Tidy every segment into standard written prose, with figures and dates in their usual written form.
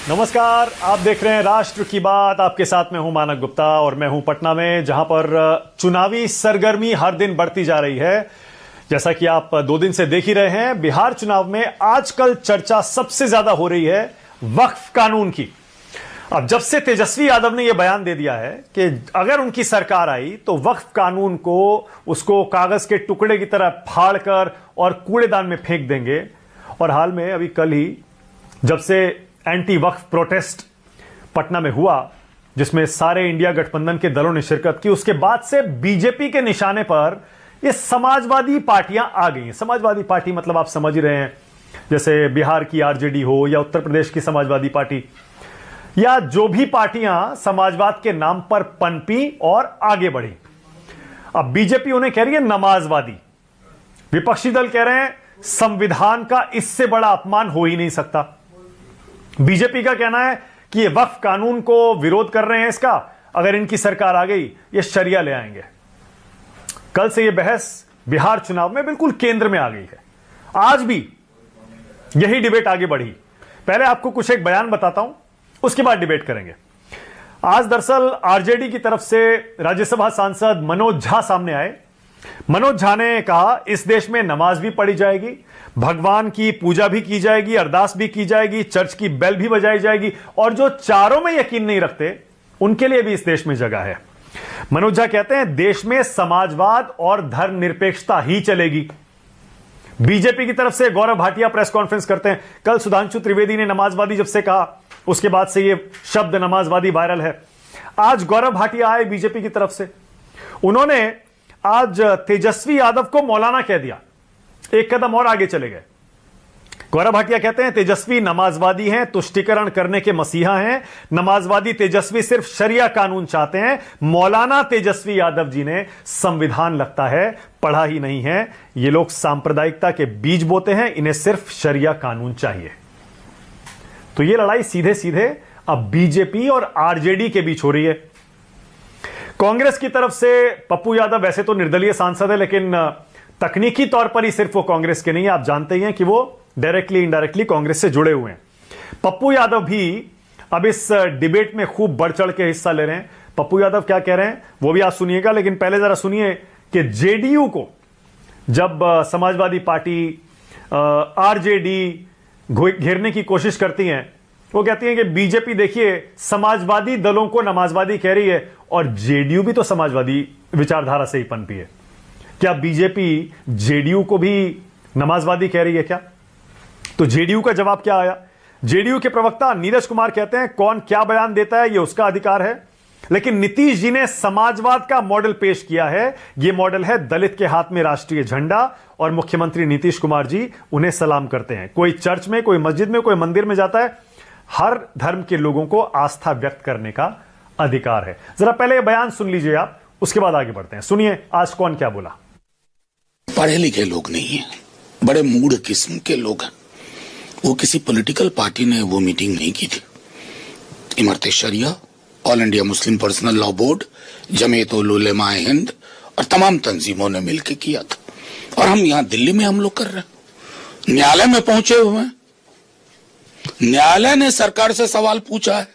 नमस्कार, आप देख रहे हैं राष्ट्र की बात। आपके साथ में हूं मानक गुप्ता और मैं हूं पटना में, जहां पर चुनावी सरगर्मी हर दिन बढ़ती जा रही है। जैसा कि आप 2 दिन से देख ही रहे हैं, बिहार चुनाव में आजकल चर्चा सबसे ज्यादा हो रही है वक्फ कानून की। अब जब से तेजस्वी यादव ने यह बयान दे दिया है कि अगर उनकी सरकार आई तो वक्फ कानून को उसको कागज के टुकड़े की तरह फाड़कर और कूड़ेदान में फेंक देंगे। और हाल में अभी कल ही जब से एंटी वक्फ प्रोटेस्ट पटना में हुआ, जिसमें सारे इंडिया गठबंधन के दलों ने शिरकत की, उसके बाद से बीजेपी के निशाने पर ये समाजवादी पार्टियां आ गई हैं। समाजवादी पार्टी मतलब आप समझ ही रहे हैं, जैसे बिहार की आरजेडी हो या उत्तर प्रदेश की समाजवादी पार्टी, या जो भी पार्टियां समाजवाद के नाम पर पनपी और आगे बढ़ी। अब बीजेपी उन्हें कह रही है नमाजवादी, विपक्षी दल कह रहे हैं संविधान का इससे बड़ा अपमान हो ही नहीं सकता। बीजेपी का कहना है कि ये वक्फ कानून को विरोध कर रहे हैं, इसका अगर इनकी सरकार आ गई ये शरिया ले आएंगे। कल से ये बहस बिहार चुनाव में बिल्कुल केंद्र में आ गई है। आज भी यही डिबेट आगे बढ़ी। पहले आपको कुछ एक बयान बताता हूं, उसके बाद डिबेट करेंगे। आज दरअसल आरजेडी की तरफ से राज्यसभा सांसद मनोज झा सामने आए। मनोज झा ने कहा इस देश में नमाज भी पढ़ी जाएगी, भगवान की पूजा भी की जाएगी, अरदास भी की जाएगी, चर्च की बेल भी बजाई जाएगी, और जो चारों में यकीन नहीं रखते उनके लिए भी इस देश में जगह है। मनोज झा कहते हैं देश में समाजवाद और धर्मनिरपेक्षता ही चलेगी। बीजेपी की तरफ से गौरव भाटिया प्रेस कॉन्फ्रेंस करते हैं। कल सुधांशु त्रिवेदी ने नमाजवादी जब से कहा, उसके बाद से यह शब्द नमाजवादी वायरल है। आज गौरव भाटिया आए बीजेपी की तरफ से, उन्होंने आज तेजस्वी यादव को मौलाना कह दिया, एक कदम और आगे चले गए। गौरव भाटिया कहते हैं तेजस्वी नमाजवादी हैं, तुष्टीकरण करने के मसीहा हैं। नमाजवादी तेजस्वी सिर्फ शरिया कानून चाहते हैं। मौलाना तेजस्वी यादव जी ने संविधान लगता है पढ़ा ही नहीं है। ये लोग सांप्रदायिकता के बीज बोते हैं, इन्हें सिर्फ शरिया कानून चाहिए। तो ये लड़ाई सीधे सीधे अब बीजेपी और आरजेडी के बीच हो रही है। कांग्रेस की तरफ से पप्पू यादव वैसे तो निर्दलीय सांसद है, लेकिन तकनीकी तौर पर ही सिर्फ वो कांग्रेस के नहीं है। आप जानते ही हैं कि वो डायरेक्टली इनडायरेक्टली कांग्रेस से जुड़े हुए हैं। पप्पू यादव भी अब इस डिबेट में खूब बढ़ चढ़ के हिस्सा ले रहे हैं। पप्पू यादव क्या कह रहे हैं वो भी आज सुनिएगा, लेकिन पहले जरा सुनिए कि जेडीयू को जब समाजवादी पार्टी आरजेडी घेरने की कोशिश करती हैं, वो कहती हैं कि बीजेपी देखिए समाजवादी दलों को नमाजवादी कह रही है, और जेडीयू भी तो समाजवादी विचारधारा से ही पनपी है। क्या बीजेपी जेडीयू को भी नमाजवादी कह रही है क्या? तो जेडीयू का जवाब क्या आया? जेडीयू के प्रवक्ता नीरज कुमार कहते हैं कौन क्या बयान देता है ये उसका अधिकार है, लेकिन नीतीश जी ने समाजवाद का मॉडल पेश किया है। यह मॉडल है दलित के हाथ में राष्ट्रीय झंडा, और मुख्यमंत्री नीतीश कुमार जी उन्हें सलाम करते हैं। कोई चर्च में, कोई मस्जिद में, कोई मंदिर में जाता है, हर धर्म के लोगों को आस्था व्यक्त करने का अधिकार है। जरा पहले बयान सुन लीजिए आप, उसके बाद आगे बढ़ते हैं। सुनिए आज कौन क्या बोला। पढ़े लिखे लोग नहीं है, बड़े मूढ़ किस्म के लोग हैं। वो किसी पॉलिटिकल पार्टी ने वो मीटिंग नहीं की थी। Imarat Sharia, all India Muslim personal law board, Jamiat Ul Ulama Hind और तमाम तंजीमों ने मिलकर किया था। और हम यहाँ दिल्ली में हम लोग कर रहे हैं। न्यायालय में पहुंचे हुए हैं, न्यायालय ने सरकार से सवाल पूछा है,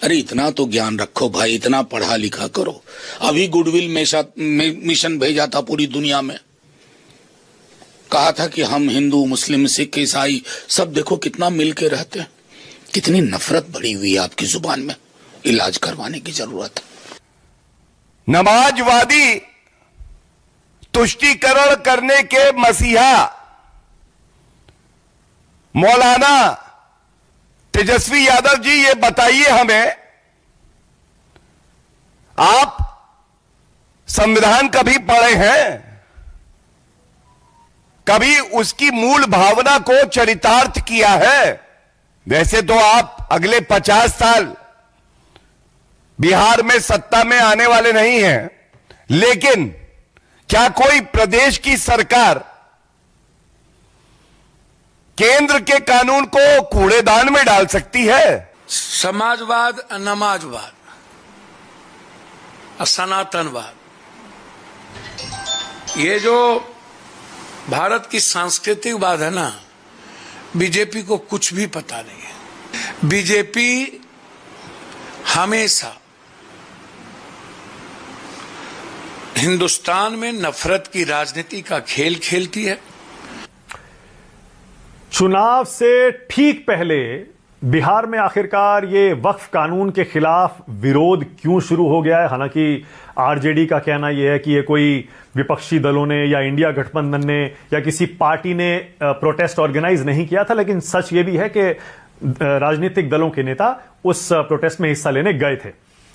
अरे इतना तो ज्ञान रखो भाई, इतना पढ़ा लिखा करो। अभी गुडविल मिशन भेजा था पूरी दुनिया में, कहा था कि हम हिंदू मुस्लिम सिख ईसाई सब देखो कितना मिल के रहते हैं। कितनी नफरत बढ़ी हुई है आपकी जुबान में, इलाज करवाने की जरूरत है। नमाजवादी तुष्टीकरण करने के मसीहा मौलाना तेजस्वी यादव जी, ये बताइए हमें, आप संविधान कभी पढ़े हैं? कभी उसकी मूल भावना को चरितार्थ किया है? वैसे तो आप अगले 50 साल बिहार में सत्ता में आने वाले नहीं हैं, लेकिन क्या कोई प्रदेश की सरकार केंद्र के कानून को कूड़ेदान में डाल सकती है? समाजवाद, नमाजवाद, सनातनवाद, ये जो भारत की सांस्कृतिक बात है ना, बीजेपी को कुछ भी पता नहीं है। बीजेपी हमेशा हिंदुस्तान में नफरत की राजनीति का खेल खेलती है। चुनाव से ठीक पहले बिहार में आखिरकार ये वक्फ कानून के खिलाफ विरोध क्यों शुरू हो गया है? हालांकि आरजेडी का कहना यह है कि ये कोई विपक्षी दलों ने या इंडिया गठबंधन ने या किसी पार्टी ने प्रोटेस्ट ऑर्गेनाइज नहीं किया था, लेकिन सच ये भी है कि राजनीतिक दलों के नेता उस प्रोटेस्ट में हिस्सा लेने गए थे।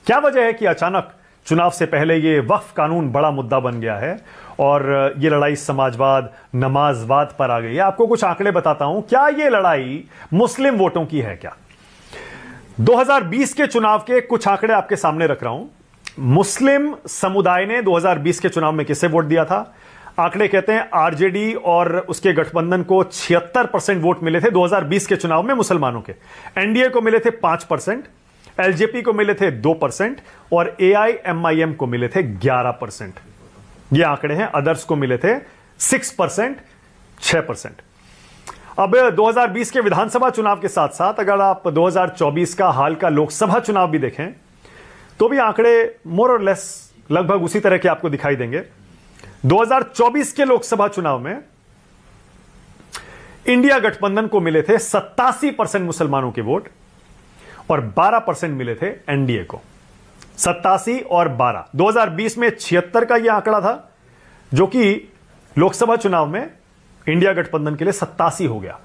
क्या वजह है कि अचानक चुनाव से पहले ये वक्फ कानून बड़ा मुद्दा बन गया है और ये लड़ाई समाजवाद नमाजवाद पर आ गई है? आपको कुछ आंकड़े बताता हूं। क्या ये लड़ाई मुस्लिम वोटों की है? क्या 2020 के चुनाव के कुछ आंकड़े आपके सामने रख रहा हूं। मुस्लिम समुदाय ने 2020 के चुनाव में किसे वोट दिया था? आंकड़े कहते हैं आरजेडी और उसके गठबंधन को 76% वोट मिले थे 2020 के चुनाव में मुसलमानों के। एनडीए को मिले थे 5%, एलजेपी को मिले थे 2% और एआईएमआईएम को मिले थे 11%। ये आंकड़े हैं। अदर्स को मिले थे 6%, 6%। अब 2020 के विधानसभा चुनाव के साथ साथ अगर आप 2024 का हाल का लोकसभा चुनाव भी देखें तो भी आंकड़े मोर और लेस लगभग उसी तरह के आपको दिखाई देंगे। 2024 के लोकसभा चुनाव में इंडिया गठबंधन को मिले थे 87% मुसलमानों के वोट और 12% मिले थे एनडीए को। 87 और 12। 2020 में 76 का यह आंकड़ा था जो कि लोकसभा चुनाव में इंडिया गठबंधन के लिए 87 हो गया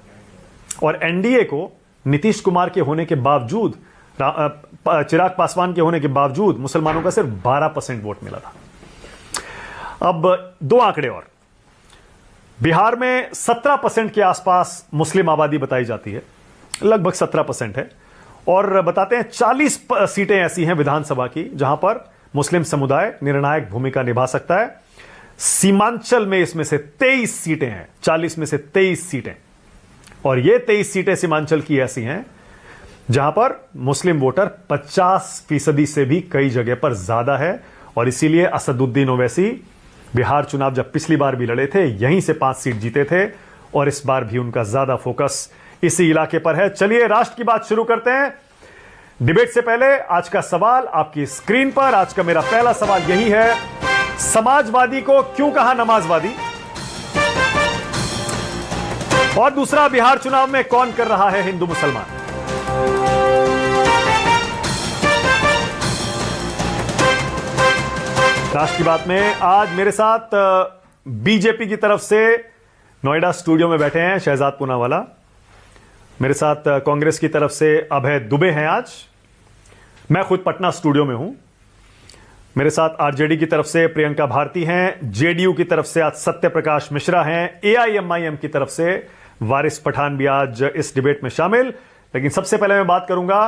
और एनडीए को नीतीश कुमार के होने के बावजूद, चिराग पासवान के होने के बावजूद मुसलमानों का सिर्फ 12% वोट मिला था। अब दो आंकड़े और। बिहार में 17% के आसपास मुस्लिम आबादी बताई जाती है, लगभग 17% है। और बताते हैं 40 सीटें ऐसी हैं विधानसभा की जहां पर मुस्लिम समुदाय निर्णायक भूमिका निभा सकता है। सीमांचल में इसमें से 23 सीटें हैं, 40 में से 23 सीटें। और ये 23 सीटें सीमांचल की ऐसी हैं जहां पर मुस्लिम वोटर 50% से भी कई जगह पर ज्यादा है। और इसीलिए असदुद्दीन ओवैसी बिहार चुनाव जब पिछली बार भी लड़े थे यहीं से 5 सीट जीते थे और इस बार भी उनका ज्यादा फोकस इसी इलाके पर है। चलिए राष्ट्र की बात शुरू करते हैं। डिबेट से पहले आज का सवाल आपकी स्क्रीन पर। आज का मेरा पहला सवाल यही है, समाजवादी को क्यों कहा नमाजवादी? और दूसरा, बिहार चुनाव में कौन कर रहा है हिंदू मुसलमान? राष्ट्र की बात में आज मेरे साथ बीजेपी की तरफ से नोएडा स्टूडियो में बैठे हैं शहजाद पूनावाला। मेरे साथ कांग्रेस की तरफ से अभय दुबे हैं। आज मैं खुद पटना स्टूडियो में हूं। मेरे साथ आरजेडी की तरफ से प्रियंका भारती हैं, जेडीयू की तरफ से आज सत्य प्रकाश मिश्रा हैं, एआईएमआईएम की तरफ से वारिस पठान भी आज इस डिबेट में शामिल। लेकिन सबसे पहले मैं बात करूंगा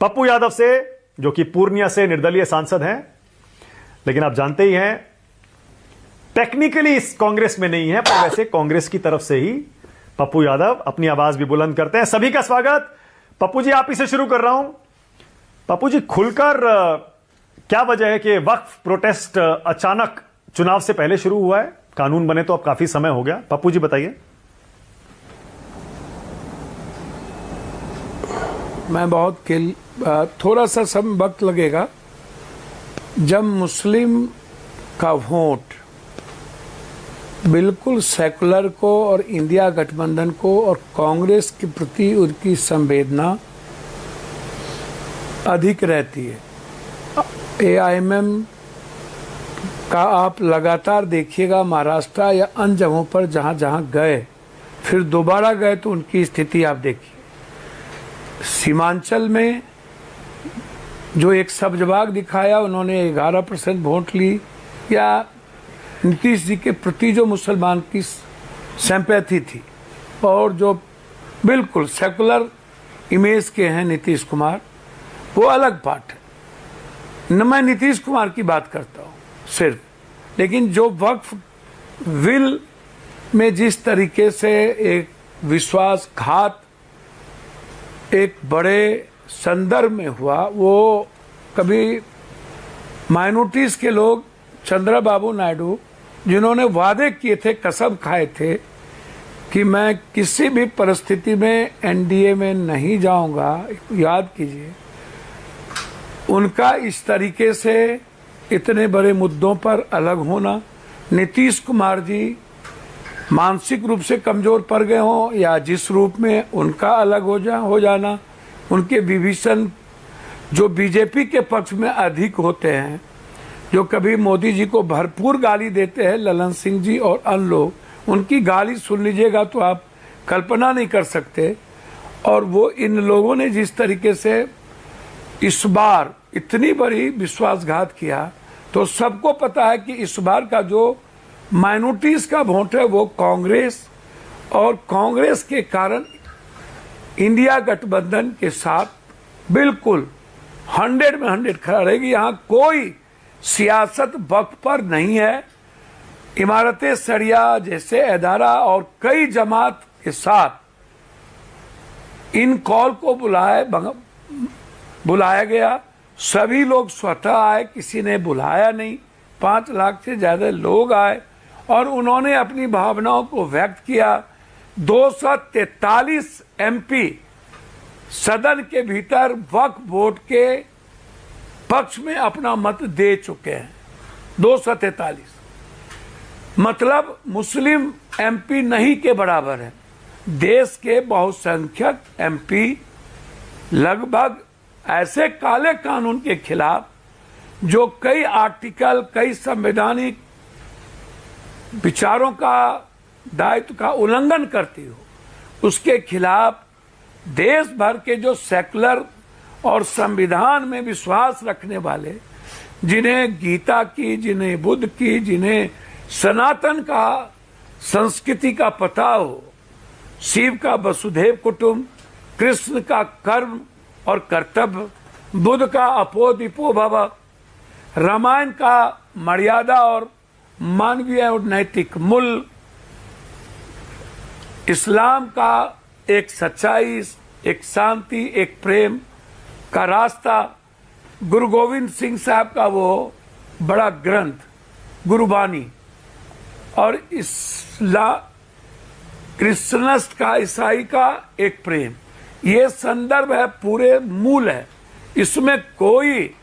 पप्पू यादव से, जो कि पूर्णिया से निर्दलीय सांसद हैं, लेकिन आप जानते ही हैं टेक्निकली इस कांग्रेस में नहीं है, पर वैसे कांग्रेस की तरफ से ही पप्पू यादव अपनी आवाज भी बुलंद करते हैं। सभी का स्वागत। पप्पू जी, आप ही से शुरू कर रहा हूं। पप्पू जी, खुलकर क्या वजह है कि वक्फ प्रोटेस्ट अचानक चुनाव से पहले शुरू हुआ है? कानून बने तो अब काफी समय हो गया। पप्पू जी बताइए। मैं थोड़ा सा समय वक्त लगेगा। जब मुस्लिम का वोट बिल्कुल सेकुलर को और इंडिया गठबंधन को और कांग्रेस के प्रति उनकी संवेदना अधिक रहती है। एआईएमएम का आप लगातार देखिएगा, महाराष्ट्र या अन्य जगहों पर जहां जहां गए फिर दोबारा गए तो उनकी स्थिति आप देखिए। सीमांचल में जो एक सब्जबाग दिखाया, उन्होंने 11% वोट ली, या नीतीश जी के प्रति जो मुसलमान की सिंपैथी थी, और जो बिल्कुल सेकुलर इमेज के हैं नीतीश कुमार, वो अलग बात है। न मैं नीतीश कुमार की बात करता हूँ सिर्फ, लेकिन जो वक्फ विल में जिस तरीके से एक विश्वासघात एक बड़े संदर्भ में हुआ, वो कभी माइनॉरिटीज के लोग, चंद्रबाबू नायडू, जिन्होंने वादे किए थे, कसम खाए थे कि मैं किसी भी परिस्थिति में एनडीए में नहीं जाऊंगा। याद कीजिए, उनका इस तरीके से इतने बड़े मुद्दों पर अलग होना, नीतीश कुमार जी मानसिक रूप से कमजोर पड़ गए हों या जिस रूप में उनका अलग हो जाना, उनके विभीषण जो बीजेपी के पक्ष में अधिक होते हैं, जो कभी मोदी जी को भरपूर गाली देते हैं, ललन सिंह जी और अन्य लोग, उनकी गाली सुन लीजिएगा तो आप कल्पना नहीं कर सकते। और वो इन लोगों ने जिस तरीके से इस बार इतनी बड़ी विश्वासघात किया, तो सबको पता है कि इस बार का जो माइनॉरिटीज का वोट है वो कांग्रेस, और कांग्रेस के कारण इंडिया गठबंधन के साथ बिल्कुल 100 में 100 खड़ा रहेगी। यहाँ कोई सियासत वक्त पर नहीं है। इमारतें शरिया जैसे अदारा और कई जमात के साथ इन कॉल को बुलाया गया। सभी लोग स्वतः आए, किसी ने बुलाया नहीं। 5 लाख से ज्यादा लोग आए और उन्होंने अपनी भावनाओं को व्यक्त किया। 243 एमपी सदन के भीतर वक्फ बोर्ड के पक्ष में अपना मत दे चुके हैं। 243 मतलब मुस्लिम एमपी नहीं के बराबर है। देश के बहुसंख्यक एमपी लगभग ऐसे काले कानून के खिलाफ जो कई आर्टिकल, कई संवैधानिक विचारों का दायित्व का उल्लंघन करती हो, उसके खिलाफ देश भर के जो सेकुलर और संविधान में विश्वास रखने वाले, जिन्हें गीता की, जिन्हें बुद्ध की, जिन्हें सनातन का संस्कृति का पता हो, शिव का वसुधैव कुटुंब, कृष्ण का कर्म और कर्तव्य, बुद्ध का अपो दीपो भव, रामायण का मर्यादा और मानवीय और नैतिक मूल्य, इस्लाम का एक सच्चाई, एक शांति, एक प्रेम का रास्ता, गुरु गोविंद सिंह साहब का वो बड़ा ग्रंथ गुरुबानी, और क्रिश्चियनिस्ट का, ईसाई का एक प्रेम, ये संदर्भ है, पूरे मूल है। इसमें कोई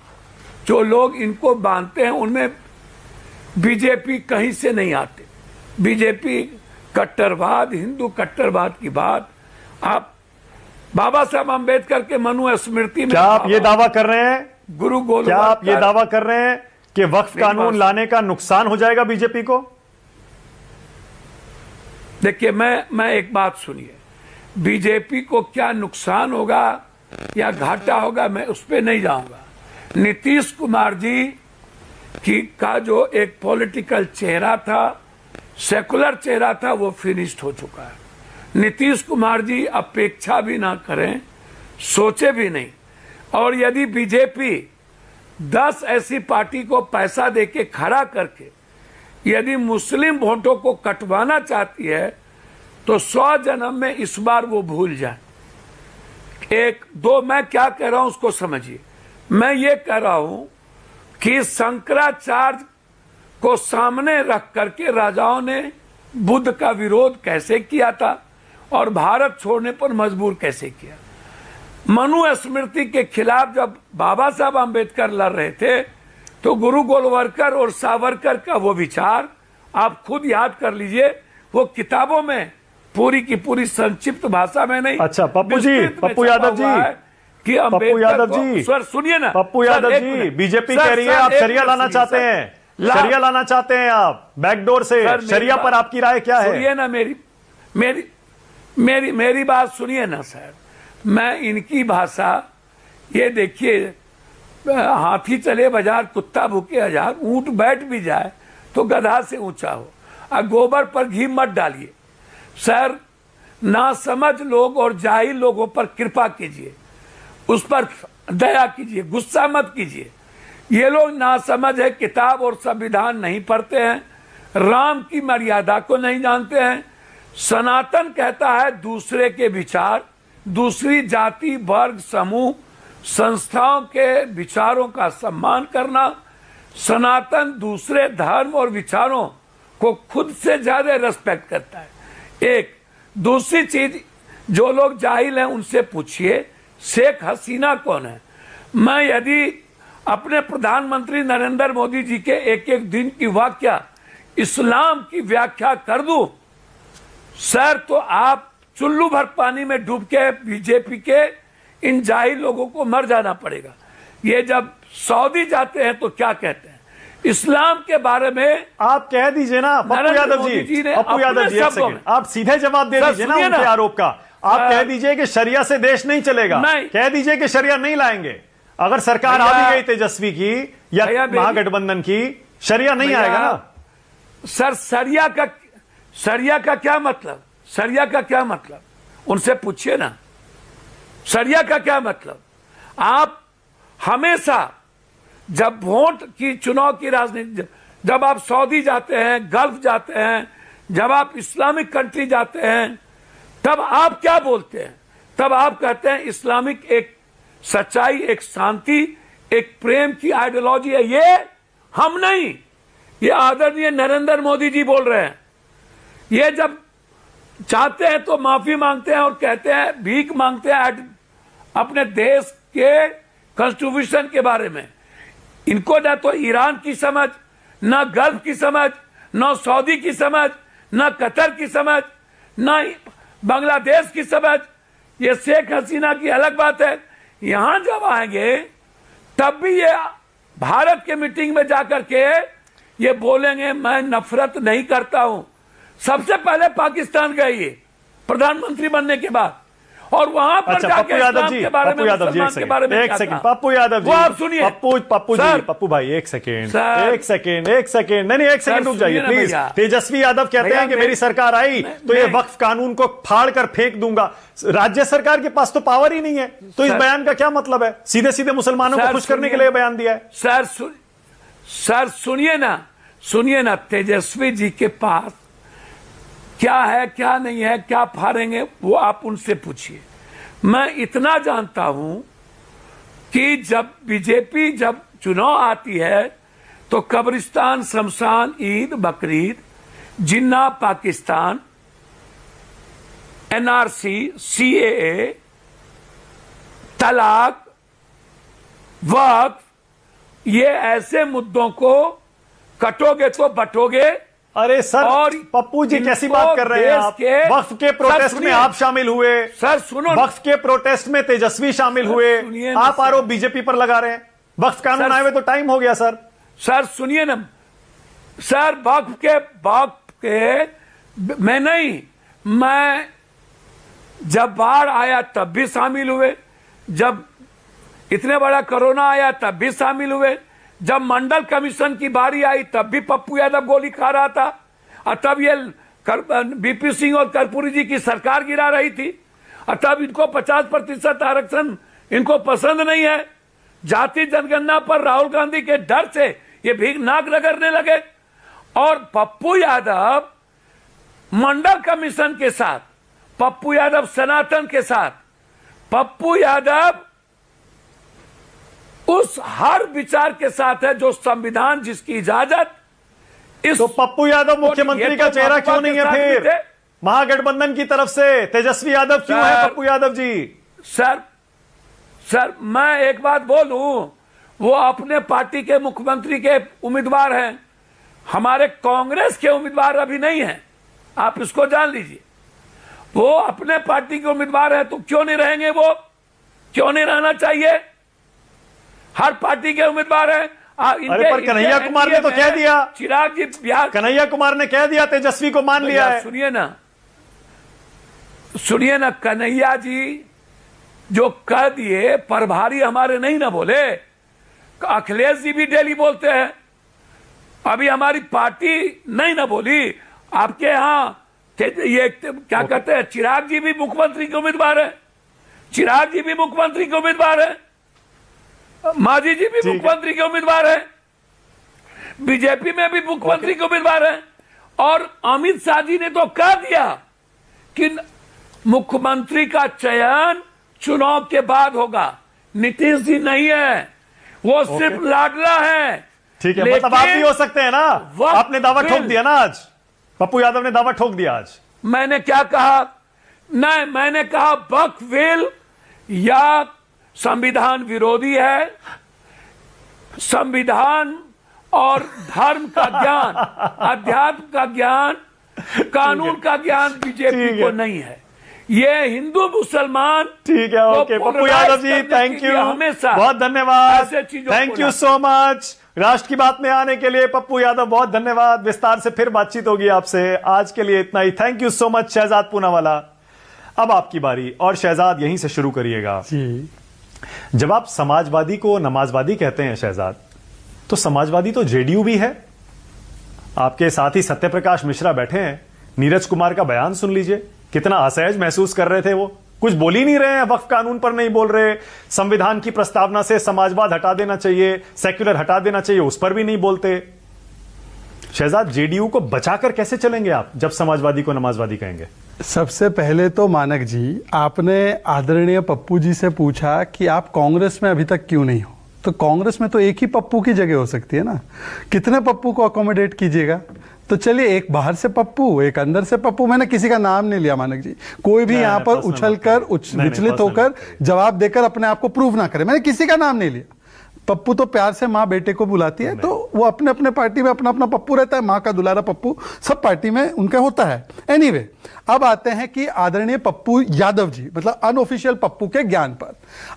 जो लोग इनको बांधते हैं उनमें बीजेपी कहीं से नहीं आते। बीजेपी कट्टरवाद, हिंदू कट्टरवाद की बात आप बाबा साहब अम्बेडकर के मनुस्मृति में, क्या आप ये दावा कर रहे हैं, गुरु गोविंद, क्या आप ये दावा कर रहे हैं कि वक्फ कानून लाने का नुकसान हो जाएगा बीजेपी को? देखिए, मैं एक बात सुनिए, बीजेपी को क्या नुकसान होगा या घाटा होगा मैं उस पर नहीं जाऊंगा। नीतीश कुमार जी का जो एक पॉलिटिकल चेहरा था, सेकुलर चेहरा था, वो फिनिश्ड हो चुका है। नीतीश कुमार जी अपेक्षा भी ना करें, सोचे भी नहीं। और यदि बीजेपी 10 ऐसी पार्टी को पैसा देके खड़ा करके यदि मुस्लिम वोटों को कटवाना चाहती है तो 100 जन्म में इस बार वो भूल जाए। 1, 2 मैं क्या कह रहा हूं उसको समझिए। मैं ये कह रहा हूं कि शंकराचार्य को सामने रख करके राजाओं ने बुद्ध का विरोध कैसे किया था और भारत छोड़ने पर मजबूर कैसे किया। मनुस्मृति के खिलाफ जब बाबा साहब अम्बेडकर लड़ रहे थे तो गुरु गोलवलकर और सावरकर का वो विचार आप खुद याद कर लीजिए, वो किताबों में पूरी की पूरी संक्षिप्त भाषा में नहीं। अच्छा पप्पू जी, पप्पू यादव जी, कि पप्पू यादव जी, सर सुनिए ना, पप्पू यादव जी, बीजेपी कह रही है आप शरिया लाना चाहते हैं, शरिया लाना चाहते हैं आप बैकडोर से। शरिया पर आपकी राय क्या है? सुनिए ना, मेरी बात सुनिए ना सर। मैं इनकी भाषा, ये देखिए, हाथी चले बाजार, कुत्ता भूखे हजार, ऊंट बैठ भी जाए तो गधा से ऊंचा हो, और गोबर पर घी मत डालिए। सर, नासमझ लोग और जाहिल लोगों पर कृपा कीजिए, उस पर दया कीजिए, गुस्सा मत कीजिए। ये लोग नासमझ है, किताब और संविधान नहीं पढ़ते हैं, राम की मर्यादा को नहीं जानते हैं। सनातन कहता है दूसरे के विचार, दूसरी जाति, वर्ग, समूह, संस्थाओं के विचारों का सम्मान करना। सनातन दूसरे धर्म और विचारों को खुद से ज्यादा रेस्पेक्ट करता है। एक दूसरी चीज, जो लोग जाहिल हैं उनसे पूछिए शेख हसीना कौन है। मैं यदि अपने प्रधानमंत्री नरेंद्र मोदी जी के एक एक दिन की वाक्या इस्लाम की व्याख्या कर दूं सर, तो आप चुल्लू भर पानी में डूब के बीजेपी के इन जाहिल लोगों को मर जाना पड़ेगा। ये जब सऊदी जाते हैं तो क्या कहते हैं इस्लाम के बारे में? आप कह दीजिए ना पप्पू यादव जी, पप्पू यादव जी, एक सेकंड, आप सीधे जवाब दे दीजिए ना उनके आरोप का। आप कह दीजिए कि शरिया से देश नहीं चलेगा, कह दीजिए कि शरिया नहीं लाएंगे। अगर सरकार आ भी गई तेजस्वी की या महागठबंधन की, शरिया नहीं आएगा ना सर। शरिया का क्या मतलब? शरिया का क्या मतलब? उनसे पूछिए ना शरिया का क्या मतलब। आप हमेशा जब वोट की चुनाव की राजनीति, जब आप सऊदी जाते हैं, गल्फ जाते हैं, जब आप इस्लामिक कंट्री जाते हैं, तब आप क्या बोलते हैं? तब आप कहते हैं इस्लामिक एक सच्चाई, एक शांति, एक प्रेम की आइडियोलॉजी है। ये हम नहीं, ये आदरणीय नरेंद्र मोदी जी बोल रहे हैं। ये जब चाहते हैं तो माफी मांगते हैं और कहते हैं, भीख मांगते हैं अपने देश के कॉन्स्टिट्यूशन के बारे में। इनको ना तो ईरान की समझ, ना गल्फ की समझ, ना सऊदी की समझ, ना कतर की समझ, ना बांग्लादेश की समझ। ये शेख हसीना की अलग बात है। यहां जब आएंगे तब भी ये भारत के मीटिंग में जाकर के ये बोलेंगे मैं नफरत नहीं करता हूं। सबसे पहले पाकिस्तान गए ये प्रधानमंत्री बनने के बाद, और वहां पर जाके इस्लाम के बारे में, मुसलमान के बारे में, एक सेकंड पप्पू यादव जी, आप सुनिए। पप्पू भाई एक सेकंड, नहीं एक सेकंड रुक जाइए प्लीज। तेजस्वी यादव कहते हैं कि मेरी सरकार आई तो ये वक्फ कानून को फाड़ कर फेंक दूंगा। राज्य सरकार के पास तो पावर ही नहीं है, तो इस बयान का क्या मतलब है? सीधे सीधे मुसलमानों को खुश करने के लिए बयान दिया है। सर सुनिए ना, तेजस्वी जी के पास क्या है क्या नहीं है, क्या फाड़ेंगे, वो आप उनसे पूछिए। मैं इतना जानता हूं कि जब बीजेपी जब चुनाव आती है तो कब्रिस्तान, शमशान, ईद, बकरीद, जिन्ना पाकिस्तान, एनआरसी, सीएए, तलाक, वक्फ, ये ऐसे मुद्दों को कटोगे तो बटोगे। अरे सर, और पप्पू जी कैसी बात कर रहे हैं आप? वक्फ के प्रोटेस्ट में आप शामिल हुए सर, सुनो, वक्फ के प्रोटेस्ट में तेजस्वी शामिल हुए, आप आरोप बीजेपी पर लगा रहे हैं। वक्फ कानून आए हुए तो टाइम हो गया सर। सर सुनिए ना सर, वक्फ के मैं नहीं, मैं जब बाढ़ आया तब भी शामिल हुए, जब इतने बड़ा कोरोना आया तब भी शामिल हुए, जब मंडल कमीशन की बारी आई तब भी पप्पू यादव गोली खा रहा था, और तब ये बीपी सिंह और कर्पूरी जी की सरकार गिरा रही थी, और तब इनको 50% आरक्षण इनको पसंद नहीं है। जाति जनगणना पर राहुल गांधी के डर से ये भीख नाक रगड़ने लगे। और पप्पू यादव मंडल कमीशन के साथ, पप्पू यादव सनातन के साथ, पप्पू यादव उस हर विचार के साथ है जो संविधान जिसकी इजाजत। इस तो पप्पू यादव मुख्यमंत्री का चेहरा क्यों नहीं है फिर महागठबंधन की तरफ से? तेजस्वी यादव क्यों है पप्पू यादव जी? सर मैं एक बात बोलूं, वो अपने पार्टी के मुख्यमंत्री के उम्मीदवार हैं, हमारे कांग्रेस के उम्मीदवार अभी नहीं है, आप इसको जान लीजिए। वो अपने पार्टी के उम्मीदवार हैं तो क्यों नहीं रहेंगे? वो क्यों नहीं रहना चाहिए? हर पार्टी के उम्मीदवार हैं। अरे पर कन्हैया कुमार ने तो कह दिया, चिराग जी, बिहार कन्हैया कुमार ने कह दिया तेजस्वी को मान लिया है। सुनिए ना, कन्हैया जी जो कह दिए, प्रभारी हमारे नहीं ना बोले, अखिलेश जी भी डेली बोलते हैं, अभी हमारी पार्टी नहीं ना बोली। आपके यहाँ ये क्या कहते हैं, चिराग जी भी मुख्यमंत्री के उम्मीदवार है, चिराग जी भी मुख्यमंत्री के उम्मीदवार है, मांझी जी भी मुख्यमंत्री के उम्मीदवार है, बीजेपी में भी मुख्यमंत्री के उम्मीदवार है। और अमित शाह जी ने तो कह दिया कि मुख्यमंत्री का चयन चुनाव के बाद होगा। नीतीश जी नहीं है, वो सिर्फ लाडला है। ठीक है, मतलब आप भी हो सकते हैं ना? आपने दावा ठोक दिया ना आज, पप्पू यादव ने दावा ठोक दिया आज। मैंने क्या कहा? नहीं, मैंने कहा वक्फ बिल या संविधान विरोधी है। संविधान और धर्म का ज्ञान, अध्यात्म का ज्ञान, कानून का ज्ञान बीजेपी को नहीं है। ये हिंदू मुसलमान ठीक है, okay Pappu Yadav ji, thank you, हमेशा बहुत धन्यवाद, ऐसे चीजों थैंक को यू सो मच। राष्ट्र की बात में आने के लिए पप्पू यादव बहुत धन्यवाद। विस्तार से फिर बातचीत होगी आपसे। आज के लिए इतना ही, thank you so much. Shehzad Poonawalla, अब आपकी बारी, और शहजाद यहीं से शुरू करिएगा जी। जब आप समाजवादी को नमाजवादी कहते हैं शहजाद, तो समाजवादी तो जेडीयू भी है। आपके साथ ही सत्यप्रकाश मिश्रा बैठे हैं, नीरज कुमार का बयान सुन लीजिए, कितना असहज महसूस कर रहे थे वो। कुछ बोल ही नहीं रहे हैं, वक्फ कानून पर नहीं बोल रहे, संविधान की प्रस्तावना से समाजवाद हटा देना चाहिए, सेक्युलर हटा देना चाहिए, उस पर भी नहीं बोलते। शहजाद, जेडीयू को बचाकर कैसे चलेंगे आप जब समाजवादी को नमाजवादी कहेंगे? सबसे पहले तो मानक जी, आपने आदरणीय पप्पू जी से पूछा कि आप कांग्रेस में अभी तक क्यों नहीं हो, तो कांग्रेस में तो एक ही पप्पू की जगह हो सकती है ना, कितने पप्पू को अकोमोडेट कीजिएगा। तो चलिए, एक बाहर से पप्पू, एक अंदर से पप्पू। मैंने किसी का नाम नहीं लिया मानक जी, कोई भी यहाँ पर उछलकर विचलित होकर जवाब देकर अपने आप को प्रूव ना करे। मैंने किसी का नाम नहीं लिया। पप्पू तो प्यार से माँ बेटे को बुलाती है, तो वो अपने अपने पार्टी में अपना अपना पप्पू रहता है, माँ का दुलारा पप्पू सब पार्टी में उनका होता है। एनीवे, अब आते हैं कि आदरणीय पप्पू यादव जी, मतलब अनऑफिशियल पप्पू के ज्ञान पर।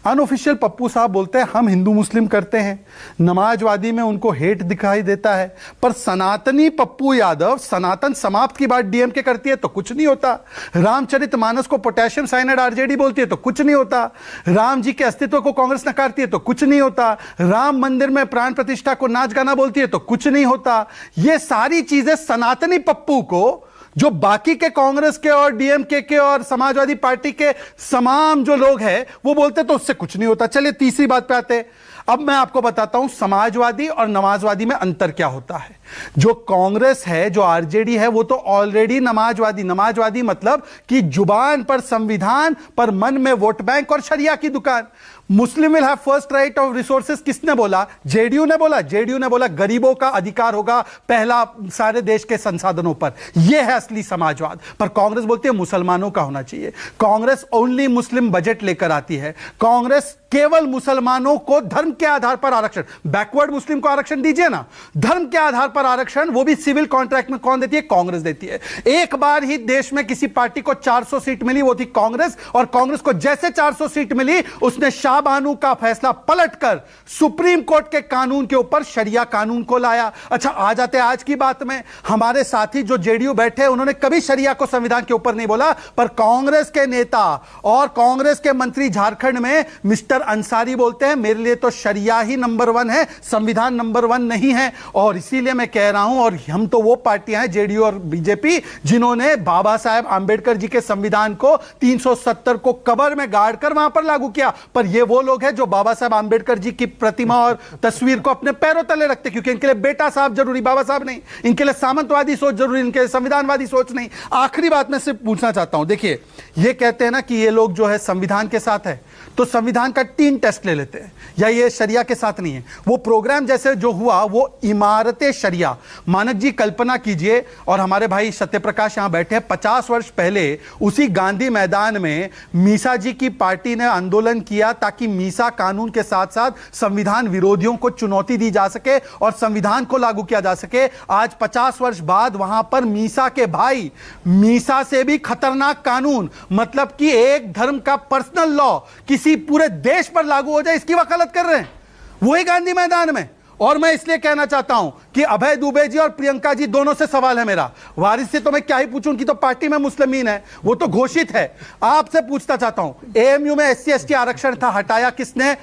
अनऑफिशियल पप्पू साहब बोलते हैं हम हिंदू मुस्लिम करते हैं, नमाजवादी में उनको हेट दिखाई देता है, पर सनातनी पप्पू यादव सनातन समाप्त की बात डीएमके करती है तो कुछ नहीं होता, रामचरितमानस को पोटेशियम साइनाइड आरजेडी बोलती है तो कुछ नहीं होता, राम जी के अस्तित्व को कांग्रेस नकारती है तो कुछ नहीं होता, राम मंदिर में प्राण प्रतिष्ठा को नाच गाना बोलती है तो कुछ नहीं होता। ये सारी चीजें सनातनी पप्पू को, जो बाकी के कांग्रेस के और डीएमके के और समाजवादी पार्टी के तमाम जो लोग हैं वो बोलते तो उससे कुछ नहीं होता। चलिए तीसरी बात पे आते। अब मैं आपको बताता हूं समाजवादी और नमाजवादी में अंतर क्या होता है। जो कांग्रेस है, जो आरजेडी है, वो तो ऑलरेडी नमाजवादी, नमाजवादी मतलब कि जुबान पर संविधान पर मन में वोट बैंक और शरिया की दुकान। Muslim will have first right of resources किसने बोला? जेडीयू ने बोला। जेडीयू ने बोला गरीबों का अधिकार होगा पहला सारे देश के संसाधनों पर। यह है असली समाजवाद। पर कांग्रेस बोलती है मुसलमानों का होना चाहिए। कांग्रेस ओनली मुस्लिम बजट लेकर आती है। कांग्रेस केवल मुसलमानों को धर्म के आधार पर आरक्षण, बैकवर्ड मुस्लिम को आरक्षण दीजिए ना, धर्म के आधार पर आरक्षण, वो भी सिविल कॉन्ट्रैक्ट में कौन देती है? कांग्रेस देती है। एक बार ही देश में किसी पार्टी को 400 सीट मिली, वो थी कांग्रेस, और कांग्रेस को जैसे 400 सीट मिली उसने शाहबानू का फैसला पलटकर सुप्रीम कोर्ट के कानून के ऊपर शरिया कानून को लाया। अच्छा, आ जाते आज की बात में। हमारे साथी जो जेडीयू बैठे उन्होंने कभी शरिया को संविधान के ऊपर नहीं बोला, पर कांग्रेस के नेता और कांग्रेस के मंत्री झारखंड में मिस्टर अंसारी बोलते हैं मेरे लिए तो शरिया ही नंबर 1 है, संविधान नंबर 1 नहीं है। और इसीलिए मैं कह रहा हूं, और हम तो वो पार्टियां हैं जेडीयू और बीजेपी जिन्होंने बाबा साहेब आंबेडकर जी के संविधान को 370 को कबर में गाड़ कर वहां पर लागू किया। पर ये वो लोग हैं जो बाबा साहेब आंबेडकर जी की प्रतिमा और तस्वीर को अपने पैरों तले रखते, क्योंकि इनके लिए बेटा साहब जरूरी, बाबा साहब नहीं। इनके लिए सामंतवादी सोच जरूरी, इनके लिए संविधानवादी सोच नहीं। आखिरी बात मैं सिर्फ पूछना चाहता हूं, देखिए ये कहते हैं ना कि ये लोग जो है संविधान के साथ है, तो संविधान का 3 टेस्ट ले लेते हैं, या ये शरिया के साथ नहीं है। वो प्रोग्राम जैसे जो हुआ वो इमारते शरिया। मानक जी कल्पना कीजिए, और हमारे भाई सत्यप्रकाश यहां बैठे हैं, 50 वर्ष पहले उसी गांधी मैदान में मीसा जी की पार्टी ने आंदोलन किया ताकि मीसा कानून के साथ साथ संविधान विरोधियों को चुनौती दी जा सके और संविधान को लागू किया जा सके। आज 50 वर्ष बाद वहां पर मीसा के भाई, मीसा से भी खतरनाक कानून, मतलब कि एक धर्म का पर्सनल लॉ किसी पूरे देश पर लागू हो जाए, इसकी वकालत कर रहे हैं वही गांधी मैदान में। और मैं इसलिए कहना चाहता हूं कि अभय दुबे जी और प्रियंका जी दोनों से सवाल है मेरा। वारिस से तो मैं क्या ही पूछूं, उनकी तो पार्टी में मुस्लिमीन है, वो तो घोषित है। आपसे पूछना चाहता हूं, एएमयू में SC/ST आरक्षण था, हटाया किसने?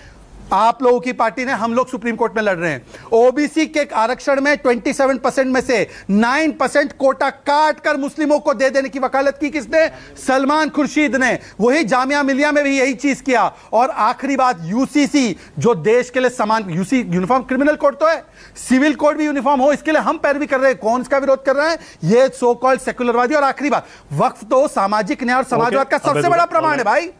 आप लोगों की पार्टी ने। हम लोग सुप्रीम कोर्ट में लड़ रहे हैं। ओबीसी के आरक्षण में 27% में से 9% कोटा काट कर मुस्लिमों को दे देने की वकालत की किसने? सलमान खुर्शीद ने। वही जामिया मिलिया में भी यही चीज किया। और आखिरी बात, यूसीसी जो देश के लिए समान, यूसी यूनिफॉर्म क्रिमिनल कोड तो है, सिविल कोड भी यूनिफॉर्म हो, इसके लिए हम पैरवी कर रहे हैं। कौन इसका विरोध कर रहे हैं? ये सो कॉल्ड सेकुलरवादी। और आखिरी बात, वक्फ तो सामाजिक न्याय और समाजवाद का सबसे बड़ा प्रमाण है भाई।